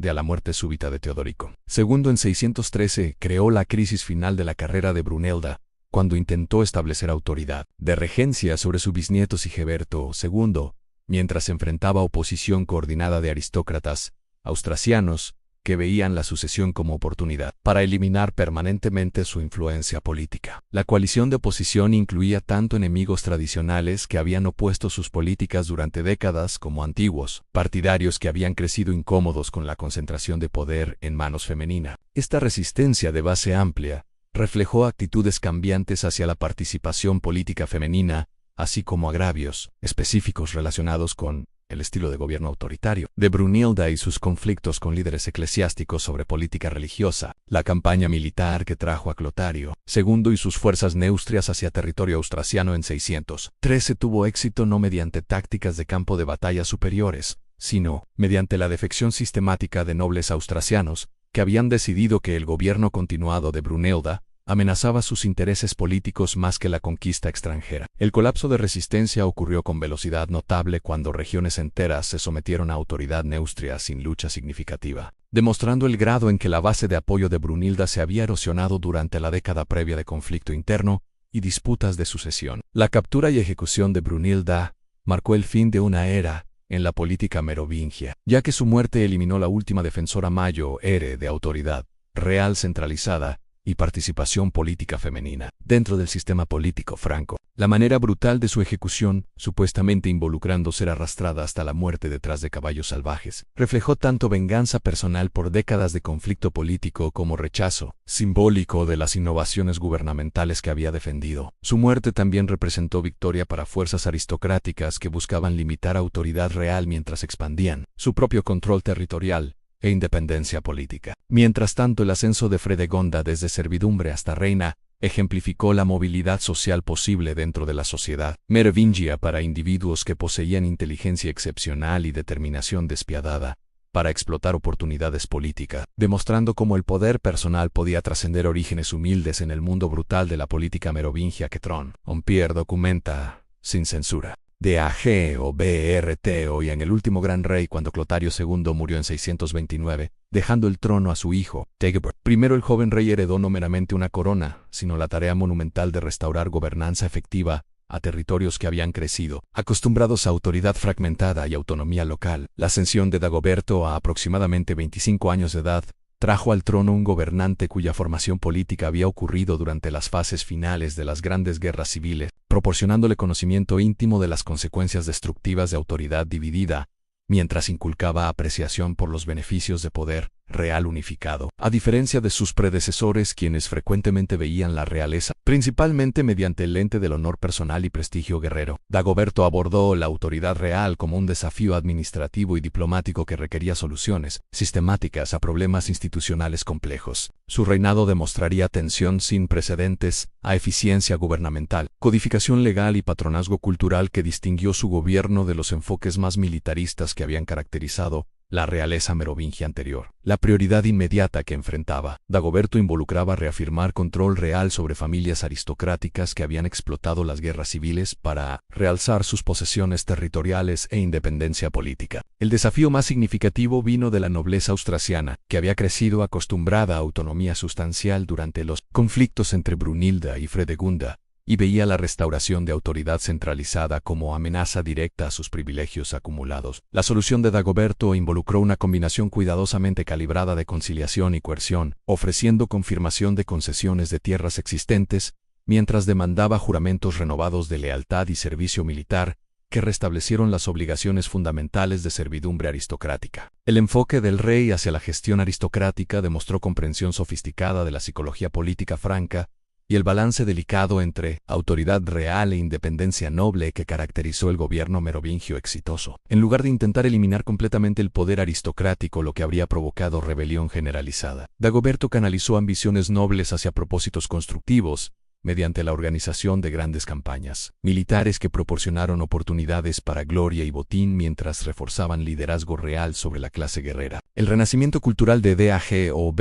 de a la muerte súbita de Teodorico. Segundo, en 613, creó la crisis final de la carrera de Brunilda, cuando intentó establecer autoridad de regencia sobre su bisnieto Sigeberto II, mientras enfrentaba oposición coordinada de aristócratas austrasianos que veían la sucesión como oportunidad para eliminar permanentemente su influencia política. La coalición de oposición incluía tanto enemigos tradicionales que habían opuesto sus políticas durante décadas como antiguos partidarios que habían crecido incómodos con la concentración de poder en manos femeninas. Esta resistencia de base amplia reflejó actitudes cambiantes hacia la participación política femenina, así como agravios específicos relacionados con el estilo de gobierno autoritario de Brunilda y sus conflictos con líderes eclesiásticos sobre política religiosa, la campaña militar que trajo a Clotario II y sus fuerzas neustrias hacia territorio austrasiano en 613 tuvo éxito no mediante tácticas de campo de batalla superiores, sino mediante la defección sistemática de nobles austrasianos que habían decidido que el gobierno continuado de Brunilda amenazaba sus intereses políticos más que la conquista extranjera. El colapso de resistencia ocurrió con velocidad notable cuando regiones enteras se sometieron a autoridad neustria sin lucha significativa, demostrando el grado en que la base de apoyo de Brunilda se había erosionado durante la década previa de conflicto interno y disputas de sucesión. La captura y ejecución de Brunilda marcó el fin de una era en la política merovingia, ya que su muerte eliminó la última defensora mayor de autoridad real centralizada y participación política femenina dentro del sistema político franco. La manera brutal de su ejecución, supuestamente involucrando ser arrastrada hasta la muerte detrás de caballos salvajes, reflejó tanto venganza personal por décadas de conflicto político como rechazo simbólico de las innovaciones gubernamentales que había defendido. Su muerte también representó victoria para fuerzas aristocráticas que buscaban limitar autoridad real mientras expandían su propio control territorial e independencia política. Mientras tanto, el ascenso de Fredegonda desde servidumbre hasta reina ejemplificó la movilidad social posible dentro de la sociedad merovingia para individuos que poseían inteligencia excepcional y determinación despiadada para explotar oportunidades políticas, demostrando cómo el poder personal podía trascender orígenes humildes en el mundo brutal de la política merovingia que Tron-Pierre documenta sin censura. DAG o BRT y en el último gran rey cuando Clotario II murió en 629, dejando el trono a su hijo, Tegebert. Primero el joven rey heredó no meramente una corona, sino la tarea monumental de restaurar gobernanza efectiva a territorios que habían crecido, acostumbrados a autoridad fragmentada y autonomía local. La ascensión de Dagoberto a aproximadamente 25 años de edad trajo al trono un gobernante cuya formación política había ocurrido durante las fases finales de las grandes guerras civiles, proporcionándole conocimiento íntimo de las consecuencias destructivas de autoridad dividida, mientras inculcaba apreciación por los beneficios de poder real unificado. A diferencia de sus predecesores, quienes frecuentemente veían la realeza principalmente mediante el lente del honor personal y prestigio guerrero, Dagoberto abordó la autoridad real como un desafío administrativo y diplomático que requería soluciones sistemáticas a problemas institucionales complejos. Su reinado demostraría atención sin precedentes a eficiencia gubernamental, codificación legal y patronazgo cultural que distinguió su gobierno de los enfoques más militaristas que habían caracterizado la realeza merovingia anterior. La prioridad inmediata que enfrentaba Dagoberto involucraba reafirmar control real sobre familias aristocráticas que habían explotado las guerras civiles para realzar sus posesiones territoriales e independencia política. El desafío más significativo vino de la nobleza austrasiana, que había crecido acostumbrada a autonomía sustancial durante los conflictos entre Brunilda y Fredegunda, y veía la restauración de autoridad centralizada como amenaza directa a sus privilegios acumulados. La solución de Dagoberto involucró una combinación cuidadosamente calibrada de conciliación y coerción, ofreciendo confirmación de concesiones de tierras existentes, mientras demandaba juramentos renovados de lealtad y servicio militar, que restablecieron las obligaciones fundamentales de servidumbre aristocrática. El enfoque del rey hacia la gestión aristocrática demostró comprensión sofisticada de la psicología política franca, y el balance delicado entre autoridad real e independencia noble que caracterizó el gobierno merovingio exitoso. En lugar de intentar eliminar completamente el poder aristocrático, lo que habría provocado rebelión generalizada, Dagoberto canalizó ambiciones nobles hacia propósitos constructivos, mediante la organización de grandes campañas militares que proporcionaron oportunidades para gloria y botín mientras reforzaban liderazgo real sobre la clase guerrera. El renacimiento cultural de DAG o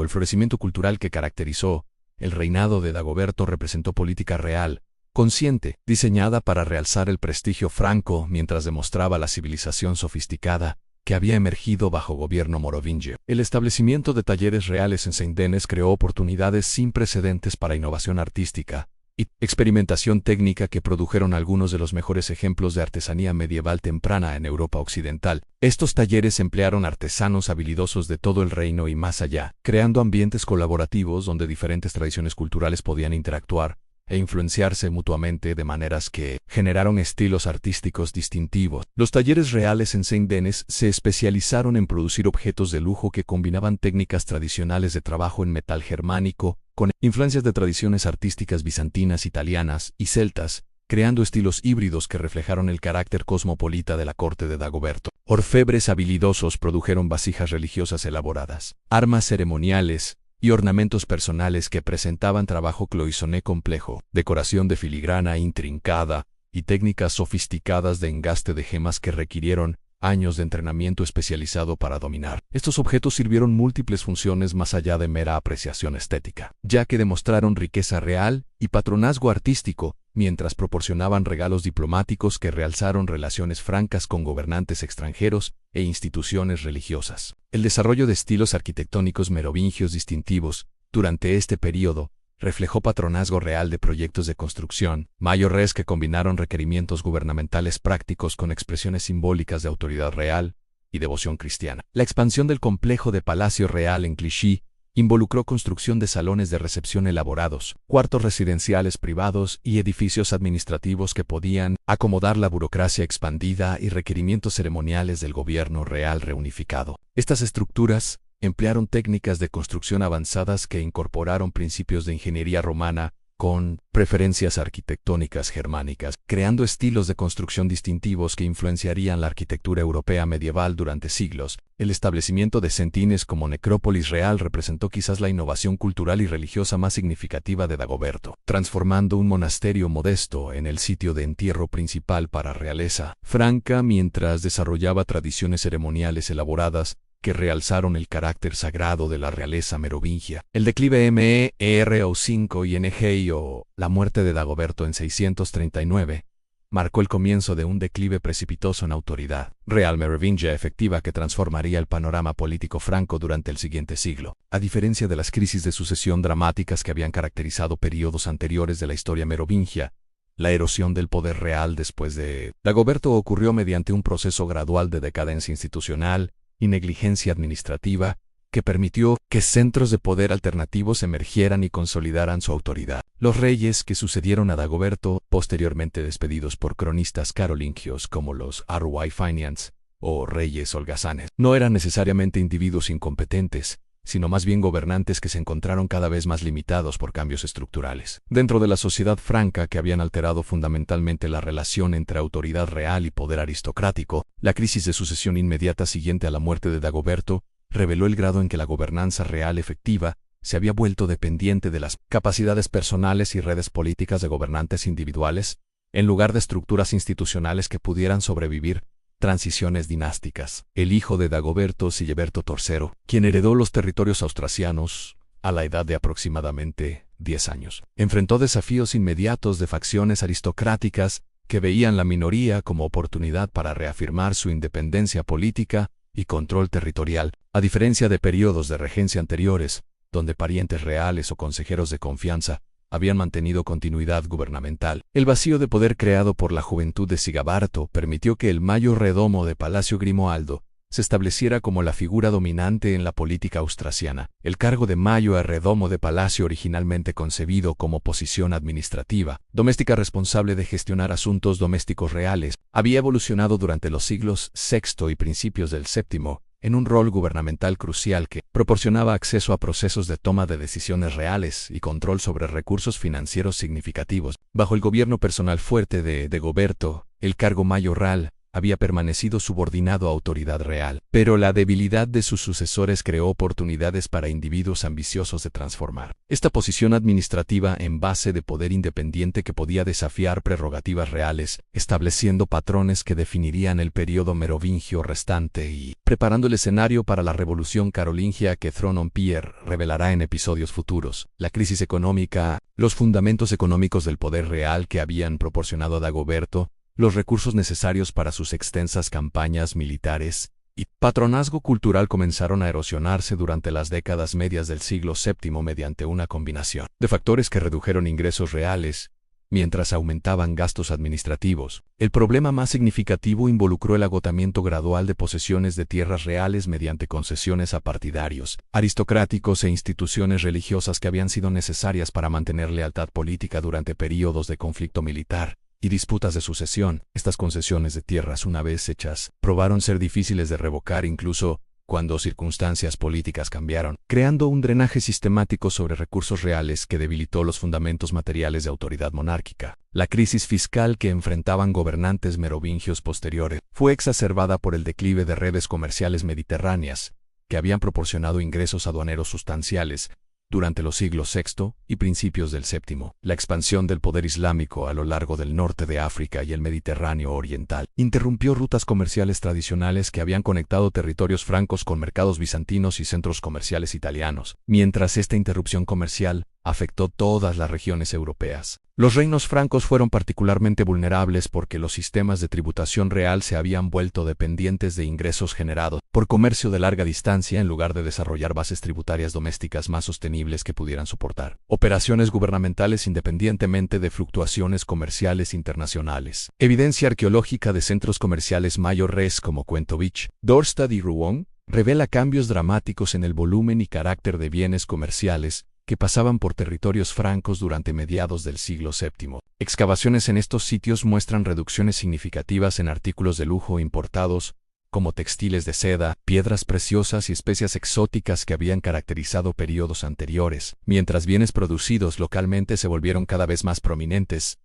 el florecimiento cultural que caracterizó el reinado de Dagoberto representó política real, consciente, diseñada para realzar el prestigio franco mientras demostraba la civilización sofisticada que había emergido bajo gobierno merovingio. El establecimiento de talleres reales en Saint-Denis creó oportunidades sin precedentes para innovación artística y experimentación técnica que produjeron algunos de los mejores ejemplos de artesanía medieval temprana en Europa occidental. Estos talleres emplearon artesanos habilidosos de todo el reino y más allá, creando ambientes colaborativos donde diferentes tradiciones culturales podían interactuar e influenciarse mutuamente de maneras que generaron estilos artísticos distintivos. Los talleres reales en Saint-Denis se especializaron en producir objetos de lujo que combinaban técnicas tradicionales de trabajo en metal germánico con influencias de tradiciones artísticas bizantinas, italianas y celtas, creando estilos híbridos que reflejaron el carácter cosmopolita de la corte de Dagoberto. Orfebres habilidosos produjeron vasijas religiosas elaboradas, armas ceremoniales y ornamentos personales que presentaban trabajo cloisonné complejo, decoración de filigrana intrincada y técnicas sofisticadas de engaste de gemas que requirieron años de entrenamiento especializado para dominar. Estos objetos sirvieron múltiples funciones más allá de mera apreciación estética, ya que demostraron riqueza real y patronazgo artístico, mientras proporcionaban regalos diplomáticos que realzaron relaciones francas con gobernantes extranjeros e instituciones religiosas. El desarrollo de estilos arquitectónicos merovingios distintivos durante este período reflejó patronazgo real de proyectos de construcción, mayores que combinaron requerimientos gubernamentales prácticos con expresiones simbólicas de autoridad real y devoción cristiana. La expansión del complejo de Palacio Real en Clichy involucró construcción de salones de recepción elaborados, cuartos residenciales privados y edificios administrativos que podían acomodar la burocracia expandida y requerimientos ceremoniales del gobierno real reunificado. Estas estructuras emplearon técnicas de construcción avanzadas que incorporaron principios de ingeniería romana con preferencias arquitectónicas germánicas, creando estilos de construcción distintivos que influenciarían la arquitectura europea medieval durante siglos. El establecimiento de Saint-Denis como necrópolis real representó quizás la innovación cultural y religiosa más significativa de Dagoberto, transformando un monasterio modesto en el sitio de entierro principal para realeza franca mientras desarrollaba tradiciones ceremoniales elaboradas que realzaron el carácter sagrado de la realeza merovingia. El declive MERO5 y NGI la muerte de Dagoberto en 639, marcó el comienzo de un declive precipitoso en autoridad real merovingia efectiva que transformaría el panorama político franco durante el siguiente siglo. A diferencia de las crisis de sucesión dramáticas que habían caracterizado periodos anteriores de la historia merovingia, la erosión del poder real después de Dagoberto ocurrió mediante un proceso gradual de decadencia institucional y negligencia administrativa que permitió que centros de poder alternativos emergieran y consolidaran su autoridad. Los reyes que sucedieron a Dagoberto, posteriormente despedidos por cronistas carolingios como los Arwai-Finians o reyes holgazanes, no eran necesariamente individuos incompetentes, sino más bien gobernantes que se encontraron cada vez más limitados por cambios estructurales dentro de la sociedad franca que habían alterado fundamentalmente la relación entre autoridad real y poder aristocrático. La crisis de sucesión inmediata siguiente a la muerte de Dagoberto reveló el grado en que la gobernanza real efectiva se había vuelto dependiente de las capacidades personales y redes políticas de gobernantes individuales, en lugar de estructuras institucionales que pudieran sobrevivir transiciones dinásticas. El hijo de Dagoberto, Sigeberto III, quien heredó los territorios austrasianos a la edad de aproximadamente 10 años, enfrentó desafíos inmediatos de facciones aristocráticas que veían la minoría como oportunidad para reafirmar su independencia política y control territorial, a diferencia de periodos de regencia anteriores, donde parientes reales o consejeros de confianza habían mantenido continuidad gubernamental. El vacío de poder creado por la juventud de Sigeberto permitió que el mayordomo de Palacio Grimoaldo se estableciera como la figura dominante en la política austrasiana. El cargo de mayordomo de Palacio, originalmente concebido como posición administrativa doméstica responsable de gestionar asuntos domésticos reales, había evolucionado durante los siglos VI y principios del VII en un rol gubernamental crucial que proporcionaba acceso a procesos de toma de decisiones reales y control sobre recursos financieros significativos. Bajo el gobierno personal fuerte de Dagoberto, el cargo mayoral había permanecido subordinado a autoridad real, pero la debilidad de sus sucesores creó oportunidades para individuos ambiciosos de transformar esta posición administrativa en base de poder independiente que podía desafiar prerrogativas reales, estableciendo patrones que definirían el período merovingio restante y preparando el escenario para la revolución carolingia que Throne-on-Pierre revelará en episodios futuros. La crisis económica, los fundamentos económicos del poder real que habían proporcionado a Dagoberto, los recursos necesarios para sus extensas campañas militares y patronazgo cultural comenzaron a erosionarse durante las décadas medias del siglo VII mediante una combinación de factores que redujeron ingresos reales, mientras aumentaban gastos administrativos. El problema más significativo involucró el agotamiento gradual de posesiones de tierras reales mediante concesiones a partidarios, aristocráticos e instituciones religiosas que habían sido necesarias para mantener lealtad política durante períodos de conflicto militar y disputas de sucesión. Estas concesiones de tierras, una vez hechas, probaron ser difíciles de revocar incluso cuando circunstancias políticas cambiaron, creando un drenaje sistemático sobre recursos reales que debilitó los fundamentos materiales de autoridad monárquica. La crisis fiscal que enfrentaban gobernantes merovingios posteriores fue exacerbada por el declive de redes comerciales mediterráneas, que habían proporcionado ingresos aduaneros sustanciales durante los siglos VI y principios del VII. La expansión del poder islámico a lo largo del norte de África y el Mediterráneo oriental interrumpió rutas comerciales tradicionales que habían conectado territorios francos con mercados bizantinos y centros comerciales italianos, mientras esta interrupción comercial afectó todas las regiones europeas. Los reinos francos fueron particularmente vulnerables porque los sistemas de tributación real se habían vuelto dependientes de ingresos generados por comercio de larga distancia en lugar de desarrollar bases tributarias domésticas más sostenibles que pudieran soportar operaciones gubernamentales independientemente de fluctuaciones comerciales internacionales. Evidencia arqueológica de centros comerciales mayores como Cuentovich, Dorstad y Rouen revela cambios dramáticos en el volumen y carácter de bienes comerciales que pasaban por territorios francos durante mediados del siglo VII. Excavaciones en estos sitios muestran reducciones significativas en artículos de lujo importados, como textiles de seda, piedras preciosas y especias exóticas que habían caracterizado periodos anteriores, mientras bienes producidos localmente se volvieron cada vez más prominentes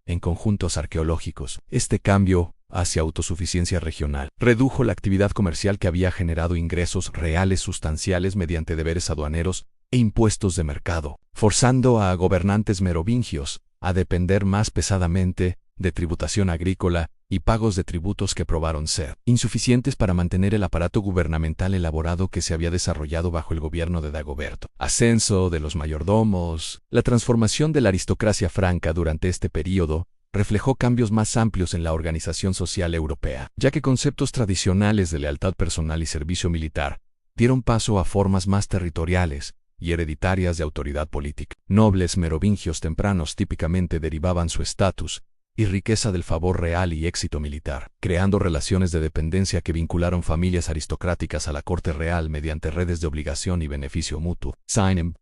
en conjuntos arqueológicos. Este cambio hacia autosuficiencia regional redujo la actividad comercial que había generado ingresos reales sustanciales mediante deberes aduaneros e impuestos de mercado, forzando a gobernantes merovingios a depender más pesadamente de tributación agrícola y pagos de tributos que probaron ser insuficientes para mantener el aparato gubernamental elaborado que se había desarrollado bajo el gobierno de Dagoberto. Ascenso de los mayordomos. La transformación de la aristocracia franca durante este período reflejó cambios más amplios en la organización social europea, ya que conceptos tradicionales de lealtad personal y servicio militar dieron paso a formas más territoriales y hereditarias de autoridad política. Nobles merovingios tempranos típicamente derivaban su estatus y riqueza del favor real y éxito militar, creando relaciones de dependencia que vincularon familias aristocráticas a la corte real mediante redes de obligación y beneficio mutuo.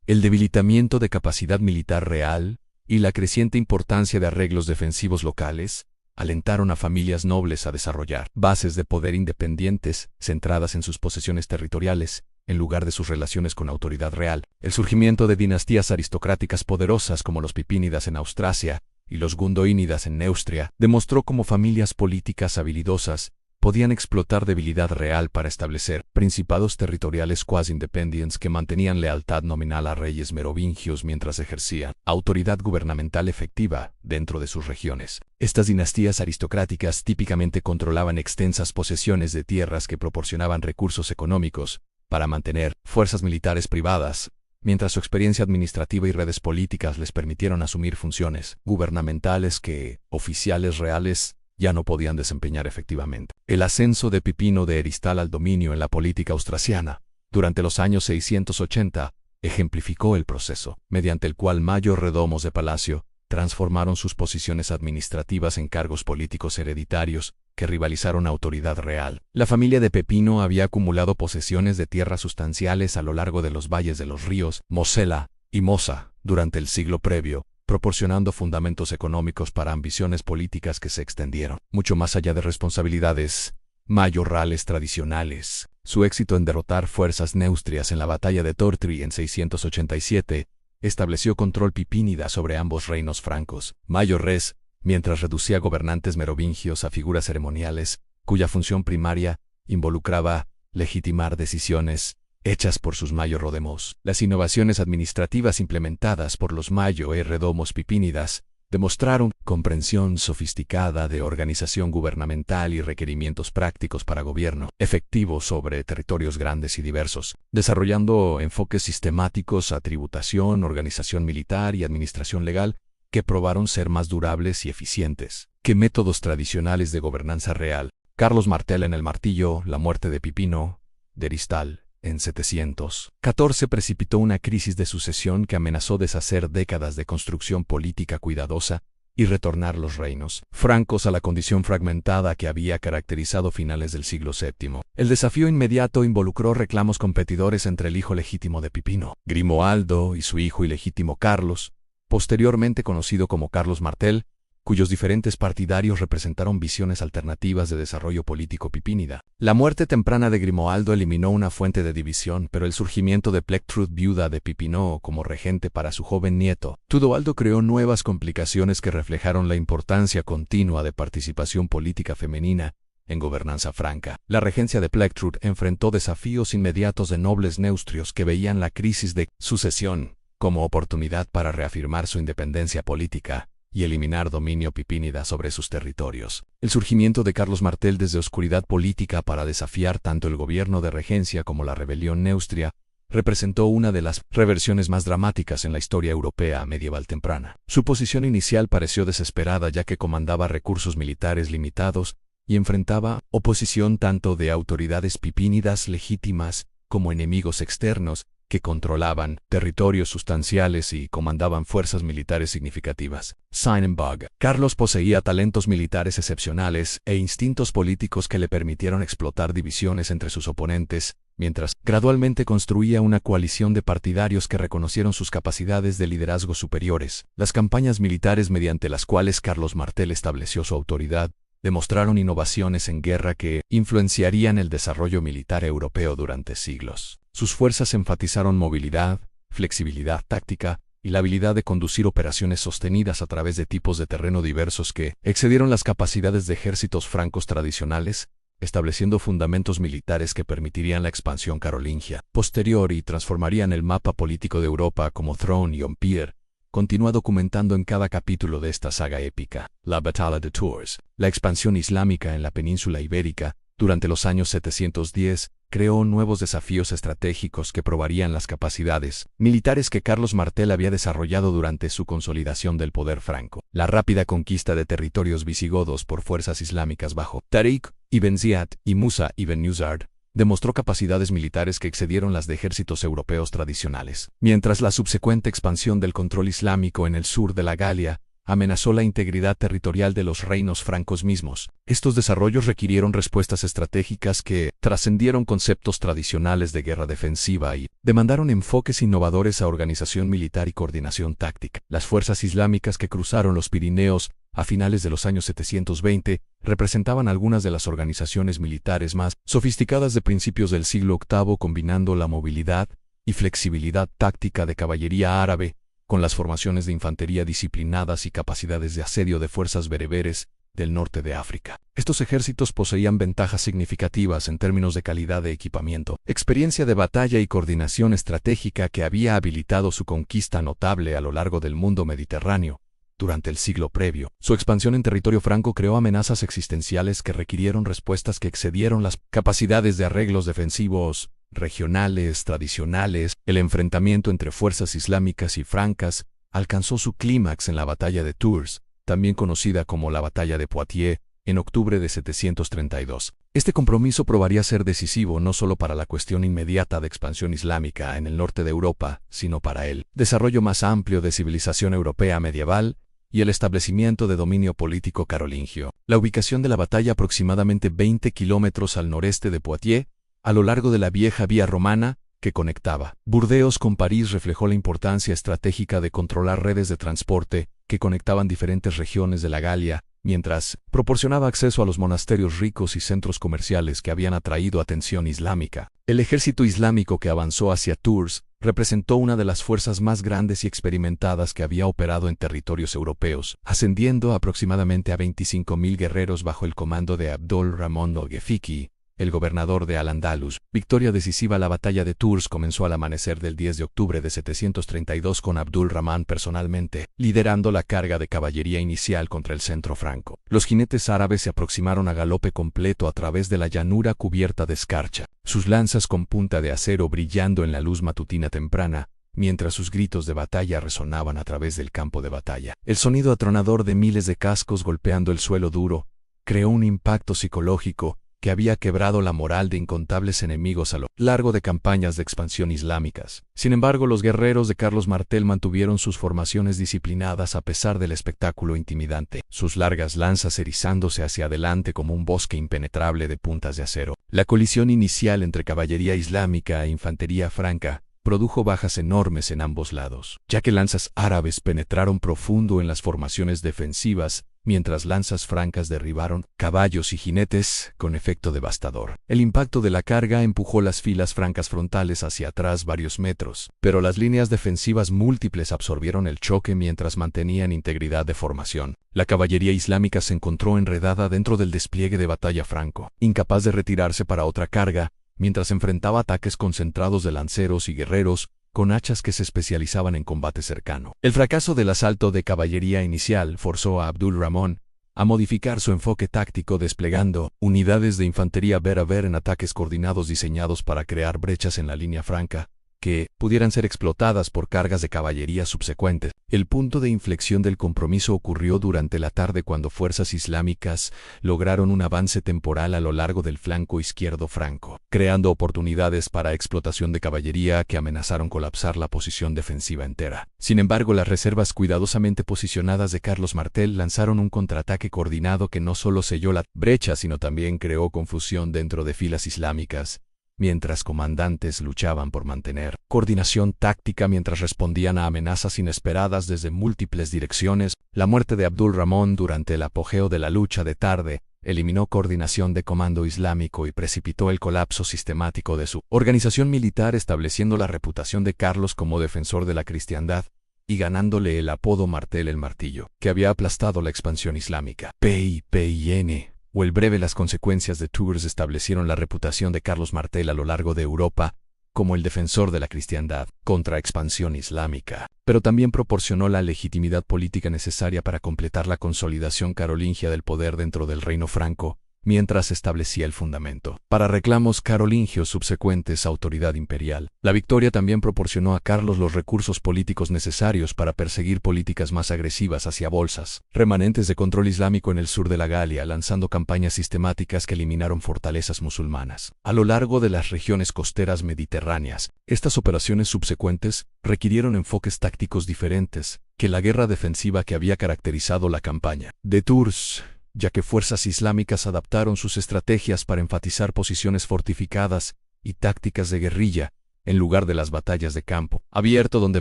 El debilitamiento de capacidad militar real y la creciente importancia de arreglos defensivos locales alentaron a familias nobles a desarrollar bases de poder independientes centradas en sus posesiones territoriales en lugar de sus relaciones con autoridad real. El surgimiento de dinastías aristocráticas poderosas como los Pipínidas en Austrasia y los Gundoínidas en Neustria demostró cómo familias políticas habilidosas podían explotar debilidad real para establecer principados territoriales quasi independientes que mantenían lealtad nominal a reyes merovingios mientras ejercían autoridad gubernamental efectiva dentro de sus regiones. Estas dinastías aristocráticas típicamente controlaban extensas posesiones de tierras que proporcionaban recursos económicos para mantener fuerzas militares privadas, mientras su experiencia administrativa y redes políticas les permitieron asumir funciones gubernamentales que oficiales reales ya no podían desempeñar efectivamente. El ascenso de Pipino de Heristal al dominio en la política austrasiana durante los años 680 ejemplificó el proceso, mediante el cual mayordomos de palacio transformaron sus posiciones administrativas en cargos políticos hereditarios que rivalizaron a autoridad real. La familia de Pepino había acumulado posesiones de tierras sustanciales a lo largo de los valles de los ríos Mosela y Mosa durante el siglo previo, proporcionando fundamentos económicos para ambiciones políticas que se extendieron mucho más allá de responsabilidades mayorales tradicionales. Su éxito en derrotar fuerzas neustrias en la batalla de Tortri en 687 estableció control pipínida sobre ambos reinos francos mayores, mientras reducía gobernantes merovingios a figuras ceremoniales, cuya función primaria involucraba legitimar decisiones hechas por sus mayordomos. Las innovaciones administrativas implementadas por los mayordomos pipínidas demostraron comprensión sofisticada de organización gubernamental y requerimientos prácticos para gobierno efectivo sobre territorios grandes y diversos, desarrollando enfoques sistemáticos a tributación, organización militar y administración legal que probaron ser más durables y eficientes que métodos tradicionales de gobernanza real. Carlos Martel en el martillo, la muerte de Pipino d'Heristal en 714 precipitó una crisis de sucesión que amenazó deshacer décadas de construcción política cuidadosa y retornar los reinos francos a la condición fragmentada que había caracterizado finales del siglo VII. El desafío inmediato involucró reclamos competidores entre el hijo legítimo de Pipino, Grimoaldo, y su hijo ilegítimo Carlos, posteriormente conocido como Carlos Martel, cuyos diferentes partidarios representaron visiones alternativas de desarrollo político pipínida. La muerte temprana de Grimoaldo eliminó una fuente de división, pero el surgimiento de Plectrud, viuda de Pipino, como regente para su joven nieto, Tudoaldo, creó nuevas complicaciones que reflejaron la importancia continua de participación política femenina en gobernanza franca. La regencia de Plectrud enfrentó desafíos inmediatos de nobles neustrios que veían la crisis de sucesión como oportunidad para reafirmar su independencia política y eliminar dominio pipínida sobre sus territorios. El surgimiento de Carlos Martel desde oscuridad política para desafiar tanto el gobierno de regencia como la rebelión neustria representó una de las reversiones más dramáticas en la historia europea medieval temprana. Su posición inicial pareció desesperada, ya que comandaba recursos militares limitados y enfrentaba oposición tanto de autoridades pipínidas legítimas como enemigos externos que controlaban territorios sustanciales y comandaban fuerzas militares significativas. Sin embargo, Carlos poseía talentos militares excepcionales e instintos políticos que le permitieron explotar divisiones entre sus oponentes, mientras gradualmente construía una coalición de partidarios que reconocieron sus capacidades de liderazgo superiores. Las campañas militares mediante las cuales Carlos Martel estableció su autoridad demostraron innovaciones en guerra que influenciarían el desarrollo militar europeo durante siglos. Sus fuerzas enfatizaron movilidad, flexibilidad táctica y la habilidad de conducir operaciones sostenidas a través de tipos de terreno diversos que excedieron las capacidades de ejércitos francos tradicionales, estableciendo fundamentos militares que permitirían la expansión carolingia posterior y transformarían el mapa político de Europa. Como Throne y Empire continúa documentando en cada capítulo de esta saga épica. La Batalla de Tours, la expansión islámica en la península ibérica durante los años 710, creó nuevos desafíos estratégicos que probarían las capacidades militares que Carlos Martel había desarrollado durante su consolidación del poder franco. La rápida conquista de territorios visigodos por fuerzas islámicas bajo Tariq ibn Ziyad y Musa ibn Nusard demostró capacidades militares que excedieron las de ejércitos europeos tradicionales, mientras la subsecuente expansión del control islámico en el sur de la Galia amenazó la integridad territorial de los reinos francos mismos. Estos desarrollos requirieron respuestas estratégicas que trascendieron conceptos tradicionales de guerra defensiva y demandaron enfoques innovadores a organización militar y coordinación táctica. Las fuerzas islámicas que cruzaron los Pirineos a finales de los años 720 representaban algunas de las organizaciones militares más sofisticadas de principios del siglo VIII, combinando la movilidad y flexibilidad táctica de caballería árabe con las formaciones de infantería disciplinadas y capacidades de asedio de fuerzas bereberes del norte de África. Estos ejércitos poseían ventajas significativas en términos de calidad de equipamiento, experiencia de batalla y coordinación estratégica que había habilitado su conquista notable a lo largo del mundo mediterráneo. Durante el siglo previo, su expansión en territorio franco creó amenazas existenciales que requirieron respuestas que excedieron las capacidades de arreglos defensivos regionales, tradicionales. El enfrentamiento entre fuerzas islámicas y francas alcanzó su clímax en la batalla de Tours, también conocida como la batalla de Poitiers, en octubre de 732. Este compromiso probaría ser decisivo no solo para la cuestión inmediata de expansión islámica en el norte de Europa, sino para el desarrollo más amplio de civilización europea medieval y el establecimiento de dominio político carolingio. La ubicación de la batalla, aproximadamente 20 kilómetros al noreste de Poitiers, a lo largo de la vieja vía romana que conectaba Burdeos con París, reflejó la importancia estratégica de controlar redes de transporte que conectaban diferentes regiones de la Galia, mientras proporcionaba acceso a los monasterios ricos y centros comerciales que habían atraído atención islámica. El ejército islámico que avanzó hacia Tours representó una de las fuerzas más grandes y experimentadas que había operado en territorios europeos, ascendiendo aproximadamente a 25.000 guerreros bajo el comando de Abdul Rahman al-Ghafiqi, el gobernador de Al-Ándalus. Victoria decisiva. La batalla de Tours comenzó al amanecer del 10 de octubre de 732 con Abdul Rahman personalmente liderando la carga de caballería inicial contra el centro franco. Los jinetes árabes se aproximaron a galope completo a través de la llanura cubierta de escarcha, sus lanzas con punta de acero brillando en la luz matutina temprana, mientras sus gritos de batalla resonaban a través del campo de batalla. El sonido atronador de miles de cascos golpeando el suelo duro creó un impacto psicológico que había quebrado la moral de incontables enemigos a lo largo de campañas de expansión islámicas. Sin embargo, los guerreros de Carlos Martel mantuvieron sus formaciones disciplinadas a pesar del espectáculo intimidante, sus largas lanzas erizándose hacia adelante como un bosque impenetrable de puntas de acero. La colisión inicial entre caballería islámica e infantería franca produjo bajas enormes en ambos lados, ya que lanzas árabes penetraron profundo en las formaciones defensivas, mientras lanzas francas derribaron caballos y jinetes con efecto devastador. El impacto de la carga empujó las filas francas frontales hacia atrás varios metros, pero las líneas defensivas múltiples absorbieron el choque mientras mantenían integridad de formación. La caballería islámica se encontró enredada dentro del despliegue de batalla franco, incapaz de retirarse para otra carga, mientras enfrentaba ataques concentrados de lanceros y guerreros con hachas que se especializaban en combate cercano. El fracaso del asalto de caballería inicial forzó a Abdul Rahman a modificar su enfoque táctico desplegando unidades de infantería ver a ver en ataques coordinados diseñados para crear brechas en la línea franca que pudieran ser explotadas por cargas de caballería subsecuentes. El punto de inflexión del compromiso ocurrió durante la tarde cuando fuerzas islámicas lograron un avance temporal a lo largo del flanco izquierdo franco, creando oportunidades para explotación de caballería que amenazaron colapsar la posición defensiva entera. Sin embargo, las reservas cuidadosamente posicionadas de Carlos Martel lanzaron un contraataque coordinado que no solo selló la brecha, sino también creó confusión dentro de filas islámicas, mientras comandantes luchaban por mantener coordinación táctica mientras respondían a amenazas inesperadas desde múltiples direcciones. La muerte de Abdul Rahman durante el apogeo de la lucha de tarde eliminó coordinación de comando islámico y precipitó el colapso sistemático de su organización militar, estableciendo la reputación de Carlos como defensor de la cristiandad y ganándole el apodo Martel el Martillo, que había aplastado la expansión islámica. PIPIN o el breve. Las consecuencias de Tours establecieron la reputación de Carlos Martel a lo largo de Europa como el defensor de la cristiandad contra expansión islámica, pero también proporcionó la legitimidad política necesaria para completar la consolidación carolingia del poder dentro del reino franco, mientras establecía el fundamento para reclamos carolingios subsecuentes a autoridad imperial. La victoria también proporcionó a Carlos los recursos políticos necesarios para perseguir políticas más agresivas hacia bolsas, remanentes de control islámico en el sur de la Galia, lanzando campañas sistemáticas que eliminaron fortalezas musulmanas a lo largo de las regiones costeras mediterráneas. Estas operaciones subsecuentes requirieron enfoques tácticos diferentes que la guerra defensiva que había caracterizado la campaña de Tours, ya que fuerzas islámicas adaptaron sus estrategias para enfatizar posiciones fortificadas y tácticas de guerrilla, en lugar de las batallas de campo abierto donde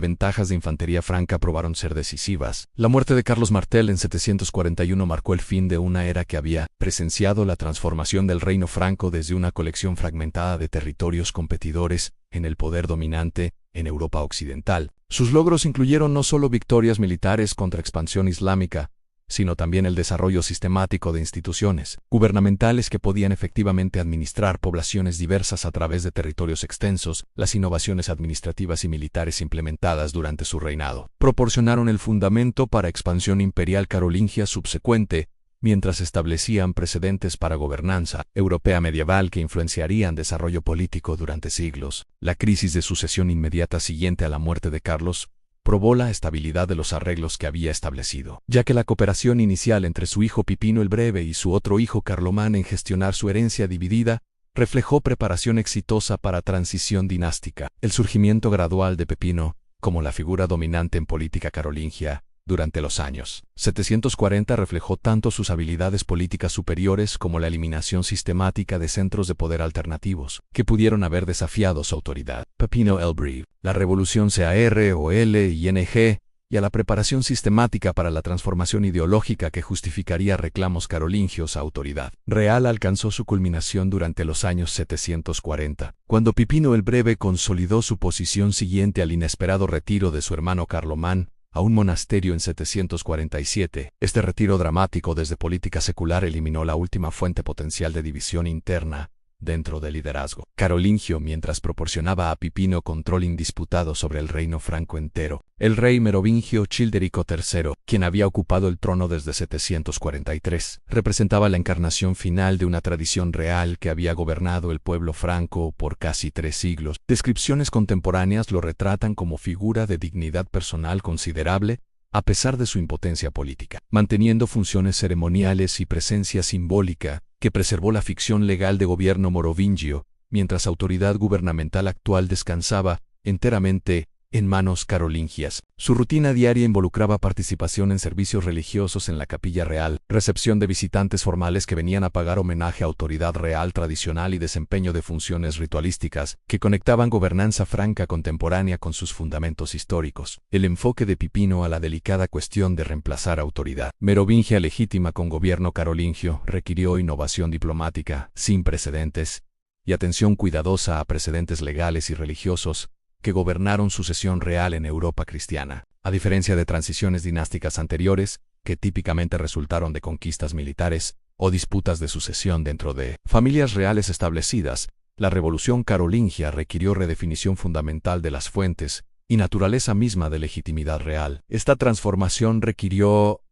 ventajas de infantería franca probaron ser decisivas. La muerte de Carlos Martel en 741 marcó el fin de una era que había presenciado la transformación del reino franco desde una colección fragmentada de territorios competidores en el poder dominante en Europa occidental. Sus logros incluyeron no solo victorias militares contra expansión islámica, sino también el desarrollo sistemático de instituciones gubernamentales que podían efectivamente administrar poblaciones diversas a través de territorios extensos. Las innovaciones administrativas y militares implementadas durante su reinado proporcionaron el fundamento para expansión imperial carolingia subsecuente, mientras establecían precedentes para gobernanza europea medieval que influenciarían desarrollo político durante siglos. La crisis de sucesión inmediata siguiente a la muerte de Carlos probó la estabilidad de los arreglos que había establecido, ya que la cooperación inicial entre su hijo Pipino el Breve y su otro hijo Carlomán en gestionar su herencia dividida reflejó preparación exitosa para transición dinástica. El surgimiento gradual de Pipino, como la figura dominante en política carolingia, durante los años 740 reflejó tanto sus habilidades políticas superiores como la eliminación sistemática de centros de poder alternativos que pudieron haber desafiado su autoridad. Pipino el Breve, la revolución CAR o LING, y a la preparación sistemática para la transformación ideológica que justificaría reclamos carolingios a autoridad real alcanzó su culminación durante los años 740, cuando Pipino el Breve consolidó su posición siguiente al inesperado retiro de su hermano Carlomán a un monasterio en 747. Este retiro dramático desde política secular eliminó la última fuente potencial de división interna dentro del liderazgo carolingio, mientras proporcionaba a Pipino control indisputado sobre el reino franco entero. El rey merovingio Childerico III, quien había ocupado el trono desde 743, representaba la encarnación final de una tradición real que había gobernado el pueblo franco por casi 3 siglos. Descripciones contemporáneas lo retratan como figura de dignidad personal considerable, a pesar de su impotencia política, manteniendo funciones ceremoniales y presencia simbólica que preservó la ficción legal de gobierno merovingio, mientras autoridad gubernamental actual descansaba enteramente en manos carolingias. Su rutina diaria involucraba participación en servicios religiosos en la capilla real, recepción de visitantes formales que venían a pagar homenaje a autoridad real tradicional y desempeño de funciones ritualísticas que conectaban gobernanza franca contemporánea con sus fundamentos históricos. El enfoque de Pipino a la delicada cuestión de reemplazar autoridad merovingia legítima con gobierno carolingio requirió innovación diplomática sin precedentes y atención cuidadosa a precedentes legales y religiosos que gobernaron sucesión real en Europa cristiana, a diferencia de transiciones dinásticas anteriores, que típicamente resultaron de conquistas militares o disputas de sucesión dentro de familias reales establecidas. La revolución carolingia requirió redefinición fundamental de las fuentes y naturaleza misma de legitimidad real. Esta transformación requirió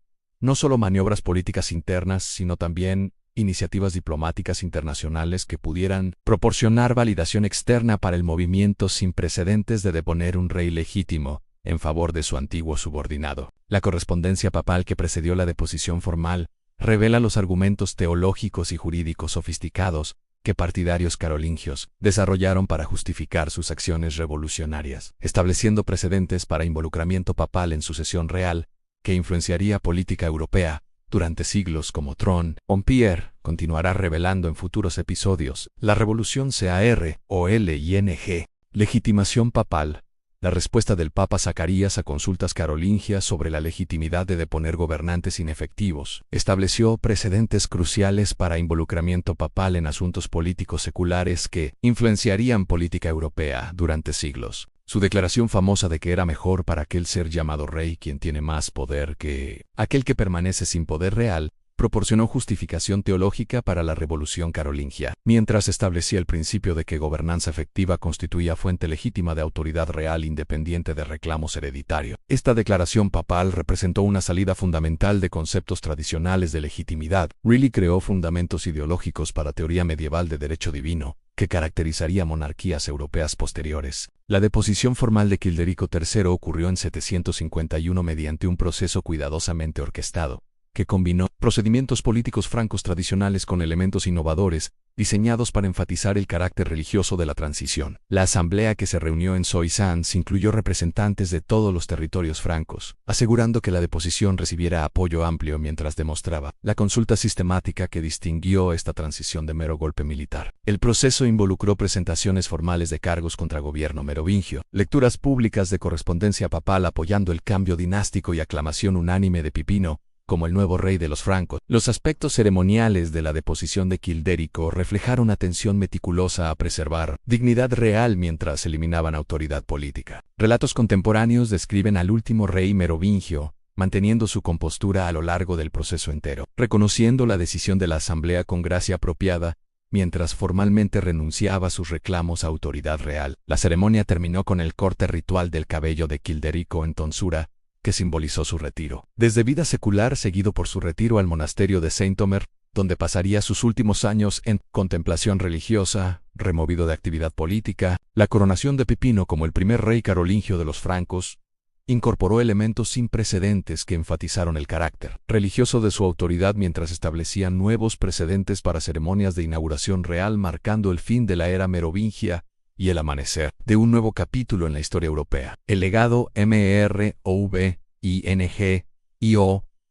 no solo maniobras políticas internas, sino también iniciativas diplomáticas internacionales que pudieran proporcionar validación externa para el movimiento sin precedentes de deponer un rey legítimo en favor de su antiguo subordinado. La correspondencia papal que precedió la deposición formal revela los argumentos teológicos y jurídicos sofisticados que partidarios carolingios desarrollaron para justificar sus acciones revolucionarias, estableciendo precedentes para involucramiento papal en sucesión real que influenciaría política europea durante siglos. Como Trompier continuará revelando en futuros episodios. La revolución CAROLING. Legitimación papal. La respuesta del Papa Zacarías a consultas carolingias sobre la legitimidad de deponer gobernantes inefectivos estableció precedentes cruciales para involucramiento papal en asuntos políticos seculares que influenciarían política europea durante siglos. Su declaración famosa de que era mejor para aquel ser llamado rey quien tiene más poder que aquel que permanece sin poder real, proporcionó justificación teológica para la revolución carolingia, mientras establecía el principio de que gobernanza efectiva constituía fuente legítima de autoridad real independiente de reclamos hereditarios. Esta declaración papal representó una salida fundamental de conceptos tradicionales de legitimidad. Riley creó fundamentos ideológicos para teoría medieval de derecho divino, que caracterizaría monarquías europeas posteriores. La deposición formal de Childerico III ocurrió en 751 mediante un proceso cuidadosamente orquestado, que combinó procedimientos políticos francos tradicionales con elementos innovadores, diseñados para enfatizar el carácter religioso de la transición. La asamblea que se reunió en Soissons incluyó representantes de todos los territorios francos, asegurando que la deposición recibiera apoyo amplio mientras demostraba la consulta sistemática que distinguió esta transición de mero golpe militar. El proceso involucró presentaciones formales de cargos contra gobierno merovingio, lecturas públicas de correspondencia papal apoyando el cambio dinástico y aclamación unánime de Pipino como el nuevo rey de los francos. Los aspectos ceremoniales de la deposición de Childerico reflejaron atención meticulosa a preservar dignidad real mientras eliminaban autoridad política. Relatos contemporáneos describen al último rey merovingio manteniendo su compostura a lo largo del proceso entero, reconociendo la decisión de la asamblea con gracia apropiada, mientras formalmente renunciaba a sus reclamos a autoridad real. La ceremonia terminó con el corte ritual del cabello de Childerico en tonsura, que simbolizó su retiro. Desde vida secular seguido por su retiro al monasterio de Saint-Omer, donde pasaría sus últimos años en contemplación religiosa, removido de actividad política. La coronación de Pipino como el primer rey carolingio de los francos incorporó elementos sin precedentes que enfatizaron el carácter religioso de su autoridad mientras establecían nuevos precedentes para ceremonias de inauguración real, marcando el fin de la era merovingia y el amanecer de un nuevo capítulo en la historia europea. El legado MEROVINGIO.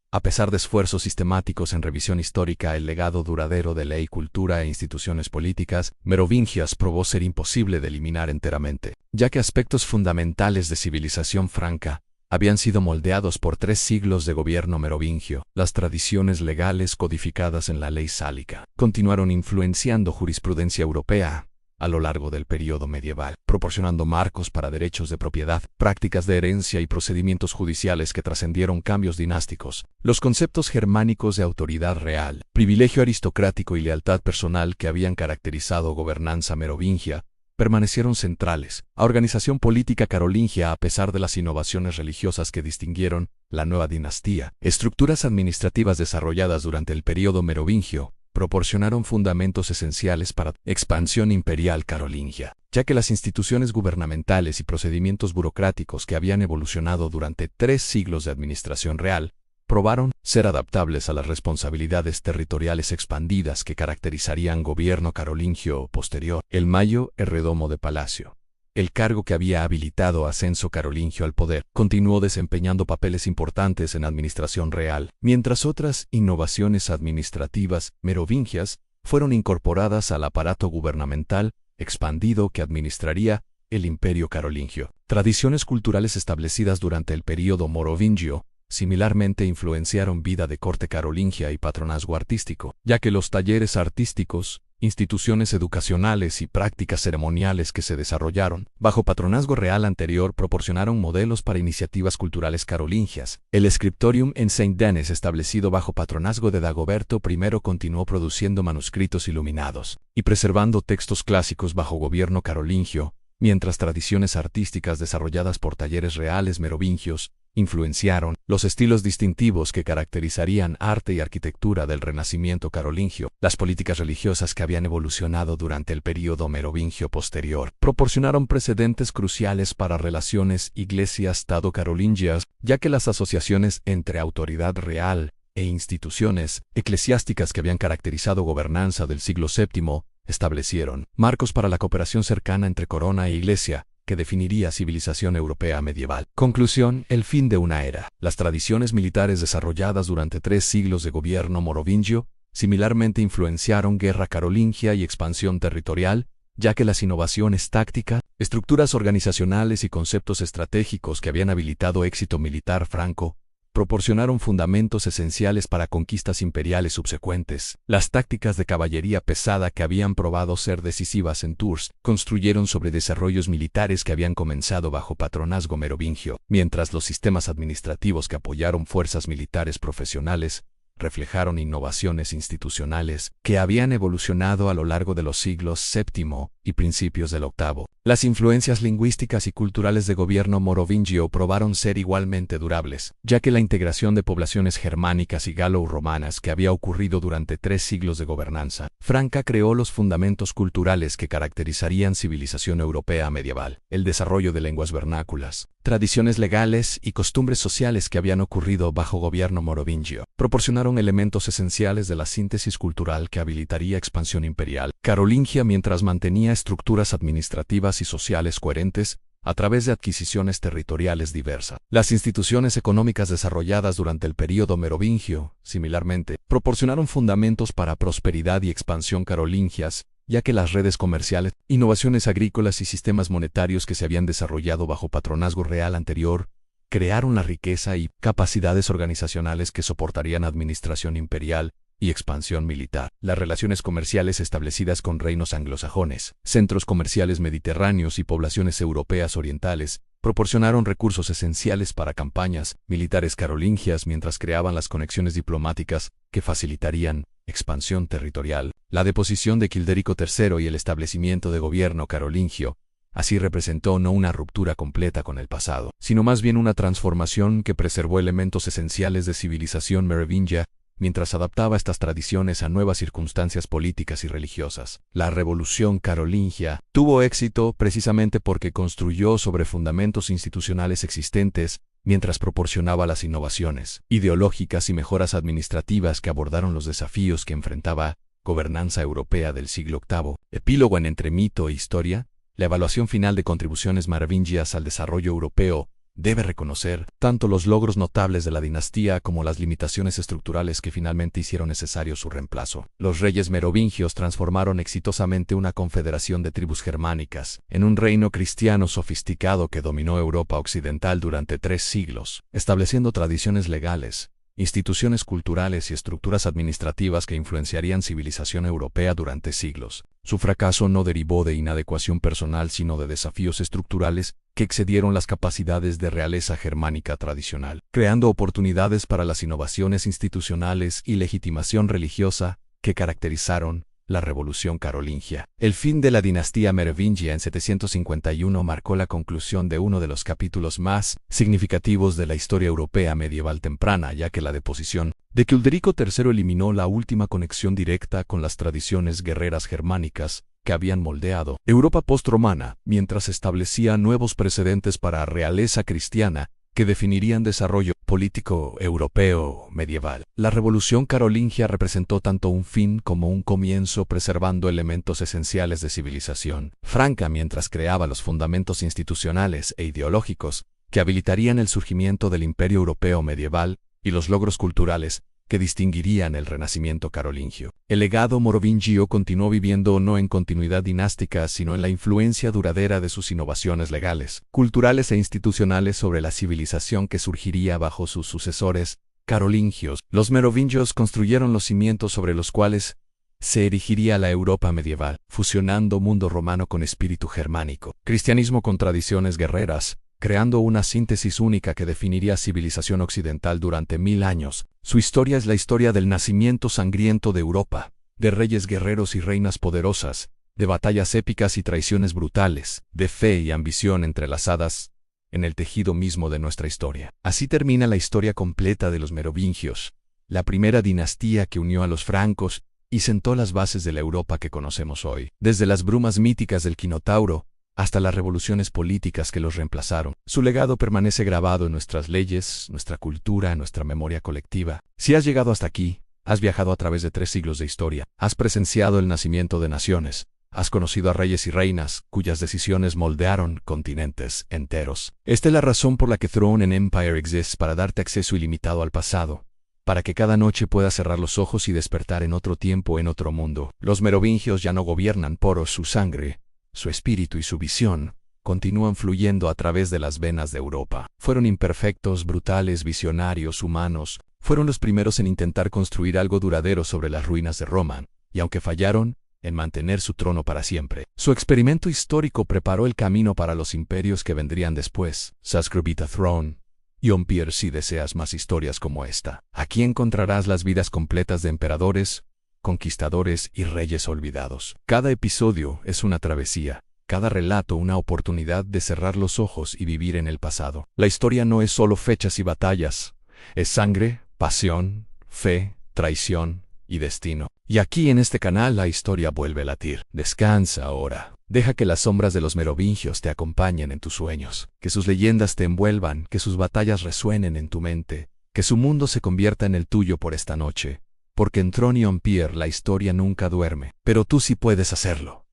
A pesar de esfuerzos sistemáticos en revisión histórica, el legado duradero de ley, cultura e instituciones políticas merovingias probó ser imposible de eliminar enteramente, ya que aspectos fundamentales de civilización franca habían sido moldeados por 3 siglos de gobierno merovingio. Las tradiciones legales codificadas en la ley sálica continuaron influenciando jurisprudencia europea a lo largo del período medieval, proporcionando marcos para derechos de propiedad, prácticas de herencia y procedimientos judiciales que trascendieron cambios dinásticos. Los conceptos germánicos de autoridad real, privilegio aristocrático y lealtad personal que habían caracterizado gobernanza merovingia permanecieron centrales a organización política carolingia a pesar de las innovaciones religiosas que distinguieron la nueva dinastía. Estructuras administrativas desarrolladas durante el período merovingio proporcionaron fundamentos esenciales para la expansión imperial carolingia, ya que las instituciones gubernamentales y procedimientos burocráticos que habían evolucionado durante 3 siglos de administración real probaron ser adaptables a las responsabilidades territoriales expandidas que caracterizarían gobierno carolingio posterior. El mayo Herredomo de Palacio, el cargo que había habilitado a Censo carolingio al poder, continuó desempeñando papeles importantes en administración real, mientras otras innovaciones administrativas merovingias fueron incorporadas al aparato gubernamental expandido que administraría el imperio carolingio. Tradiciones culturales establecidas durante el período merovingio similarmente influenciaron vida de corte carolingia y patronazgo artístico, ya que los talleres artísticos, instituciones educacionales y prácticas ceremoniales que se desarrollaron bajo patronazgo real anterior proporcionaron modelos para iniciativas culturales carolingias. El scriptorium en Saint-Denis, establecido bajo patronazgo de Dagoberto I, continuó produciendo manuscritos iluminados y preservando textos clásicos bajo gobierno carolingio, mientras tradiciones artísticas desarrolladas por talleres reales merovingios influenciaron los estilos distintivos que caracterizarían arte y arquitectura del Renacimiento carolingio. Las políticas religiosas que habían evolucionado durante el período merovingio posterior proporcionaron precedentes cruciales para relaciones iglesia-estado carolingias, ya que las asociaciones entre autoridad real e instituciones eclesiásticas que habían caracterizado gobernanza del siglo VII establecieron marcos para la cooperación cercana entre corona e iglesia, que definiría civilización europea medieval. Conclusión: el fin de una era. Las tradiciones militares desarrolladas durante 3 siglos de gobierno merovingio similarmente influenciaron guerra carolingia y expansión territorial, ya que las innovaciones tácticas, estructuras organizacionales y conceptos estratégicos que habían habilitado éxito militar franco proporcionaron fundamentos esenciales para conquistas imperiales subsecuentes. Las tácticas de caballería pesada que habían probado ser decisivas en Tours construyeron sobre desarrollos militares que habían comenzado bajo patronazgo merovingio, mientras los sistemas administrativos que apoyaron fuerzas militares profesionales reflejaron innovaciones institucionales que habían evolucionado a lo largo de los siglos VII y principios del VIII. Las influencias lingüísticas y culturales de gobierno merovingio probaron ser igualmente durables, ya que la integración de poblaciones germánicas y galo-romanas que había ocurrido durante 3 siglos de gobernanza franca creó los fundamentos culturales que caracterizarían civilización europea medieval. El desarrollo de lenguas vernáculas, tradiciones legales y costumbres sociales que habían ocurrido bajo gobierno merovingio proporcionaron elementos esenciales de la síntesis cultural que habilitaría expansión imperial carolingia mientras mantenía estructuras administrativas y sociales coherentes a través de adquisiciones territoriales diversas. Las instituciones económicas desarrolladas durante el período merovingio, similarmente, proporcionaron fundamentos para prosperidad y expansión carolingias, ya que las redes comerciales, innovaciones agrícolas y sistemas monetarios que se habían desarrollado bajo patronazgo real anterior crearon la riqueza y capacidades organizacionales que soportarían administración imperial y expansión militar. Las relaciones comerciales establecidas con reinos anglosajones, centros comerciales mediterráneos y poblaciones europeas orientales proporcionaron recursos esenciales para campañas militares carolingias mientras creaban las conexiones diplomáticas que facilitarían expansión territorial. La deposición de Childerico III y el establecimiento de gobierno carolingio así representó no una ruptura completa con el pasado, sino más bien una transformación que preservó elementos esenciales de civilización merovingia mientras adaptaba estas tradiciones a nuevas circunstancias políticas y religiosas. La Revolución carolingia tuvo éxito precisamente porque construyó sobre fundamentos institucionales existentes mientras proporcionaba las innovaciones ideológicas y mejoras administrativas que abordaron los desafíos que enfrentaba gobernanza europea del siglo VIII. Epílogo en Entre mito e historia. La evaluación final de contribuciones merovingias al desarrollo europeo debe reconocer tanto los logros notables de la dinastía como las limitaciones estructurales que finalmente hicieron necesario su reemplazo. Los reyes merovingios transformaron exitosamente una confederación de tribus germánicas en un reino cristiano sofisticado que dominó Europa occidental durante 3 siglos, estableciendo tradiciones legales, instituciones culturales y estructuras administrativas que influenciarían civilización europea durante siglos. Su fracaso no derivó de inadecuación personal sino de desafíos estructurales que excedieron las capacidades de realeza germánica tradicional, creando oportunidades para las innovaciones institucionales y legitimación religiosa que caracterizaron la Revolución carolingia. El fin de la dinastía merovingia en 751 marcó la conclusión de uno de los capítulos más significativos de la historia europea medieval temprana, ya que la deposición de que Ulderico III eliminó la última conexión directa con las tradiciones guerreras germánicas que habían moldeado Europa postromana, mientras establecía nuevos precedentes para realeza cristiana que definirían desarrollo político europeo medieval. La Revolución Carolingia representó tanto un fin como un comienzo, preservando elementos esenciales de civilización franca mientras creaba los fundamentos institucionales e ideológicos que habilitarían el surgimiento del Imperio Europeo medieval y los logros culturales que distinguirían el Renacimiento carolingio. El legado merovingio continuó viviendo no en continuidad dinástica, sino en la influencia duradera de sus innovaciones legales, culturales e institucionales sobre la civilización que surgiría bajo sus sucesores carolingios. Los merovingios construyeron los cimientos sobre los cuales se erigiría la Europa medieval, fusionando mundo romano con espíritu germánico, cristianismo con tradiciones guerreras, creando una síntesis única que definiría civilización occidental durante 1000 años. Su historia es la historia del nacimiento sangriento de Europa, de reyes guerreros y reinas poderosas, de batallas épicas y traiciones brutales, de fe y ambición entrelazadas en el tejido mismo de nuestra historia. Así termina la historia completa de los merovingios, la primera dinastía que unió a los francos y sentó las bases de la Europa que conocemos hoy. Desde las brumas míticas del Quinotauro hasta las revoluciones políticas que los reemplazaron, su legado permanece grabado en nuestras leyes, nuestra cultura, nuestra memoria colectiva. Si has llegado hasta aquí, has viajado a través de 3 siglos de historia, has presenciado el nacimiento de naciones, has conocido a reyes y reinas cuyas decisiones moldearon continentes enteros. Esta es la razón por la que Throne and Empire exists, para darte acceso ilimitado al pasado, para que cada noche puedas cerrar los ojos y despertar en otro tiempo, en otro mundo. Los merovingios ya no gobiernan por su sangre. Su espíritu y su visión continúan fluyendo a través de las venas de Europa. Fueron imperfectos, brutales, visionarios, humanos. Fueron los primeros en intentar construir algo duradero sobre las ruinas de Roma, y aunque fallaron en mantener su trono para siempre, su experimento histórico preparó el camino para los imperios que vendrían después. Subscribe a Throne y Empire si deseas más historias como esta. Aquí encontrarás las vidas completas de emperadores, conquistadores y reyes olvidados. Cada episodio es una travesía, cada relato una oportunidad de cerrar los ojos y vivir en el pasado. La historia no es solo fechas y batallas, es sangre, pasión, fe, traición y destino. Y aquí en este canal la historia vuelve a latir. Descansa ahora. Deja que las sombras de los merovingios te acompañen en tus sueños, que sus leyendas te envuelvan, que sus batallas resuenen en tu mente, que su mundo se convierta en el tuyo por esta noche. Porque en Throne y Empire la historia nunca duerme, pero tú sí puedes hacerlo.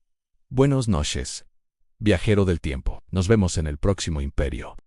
Buenas noches, viajero del tiempo. Nos vemos en el próximo imperio.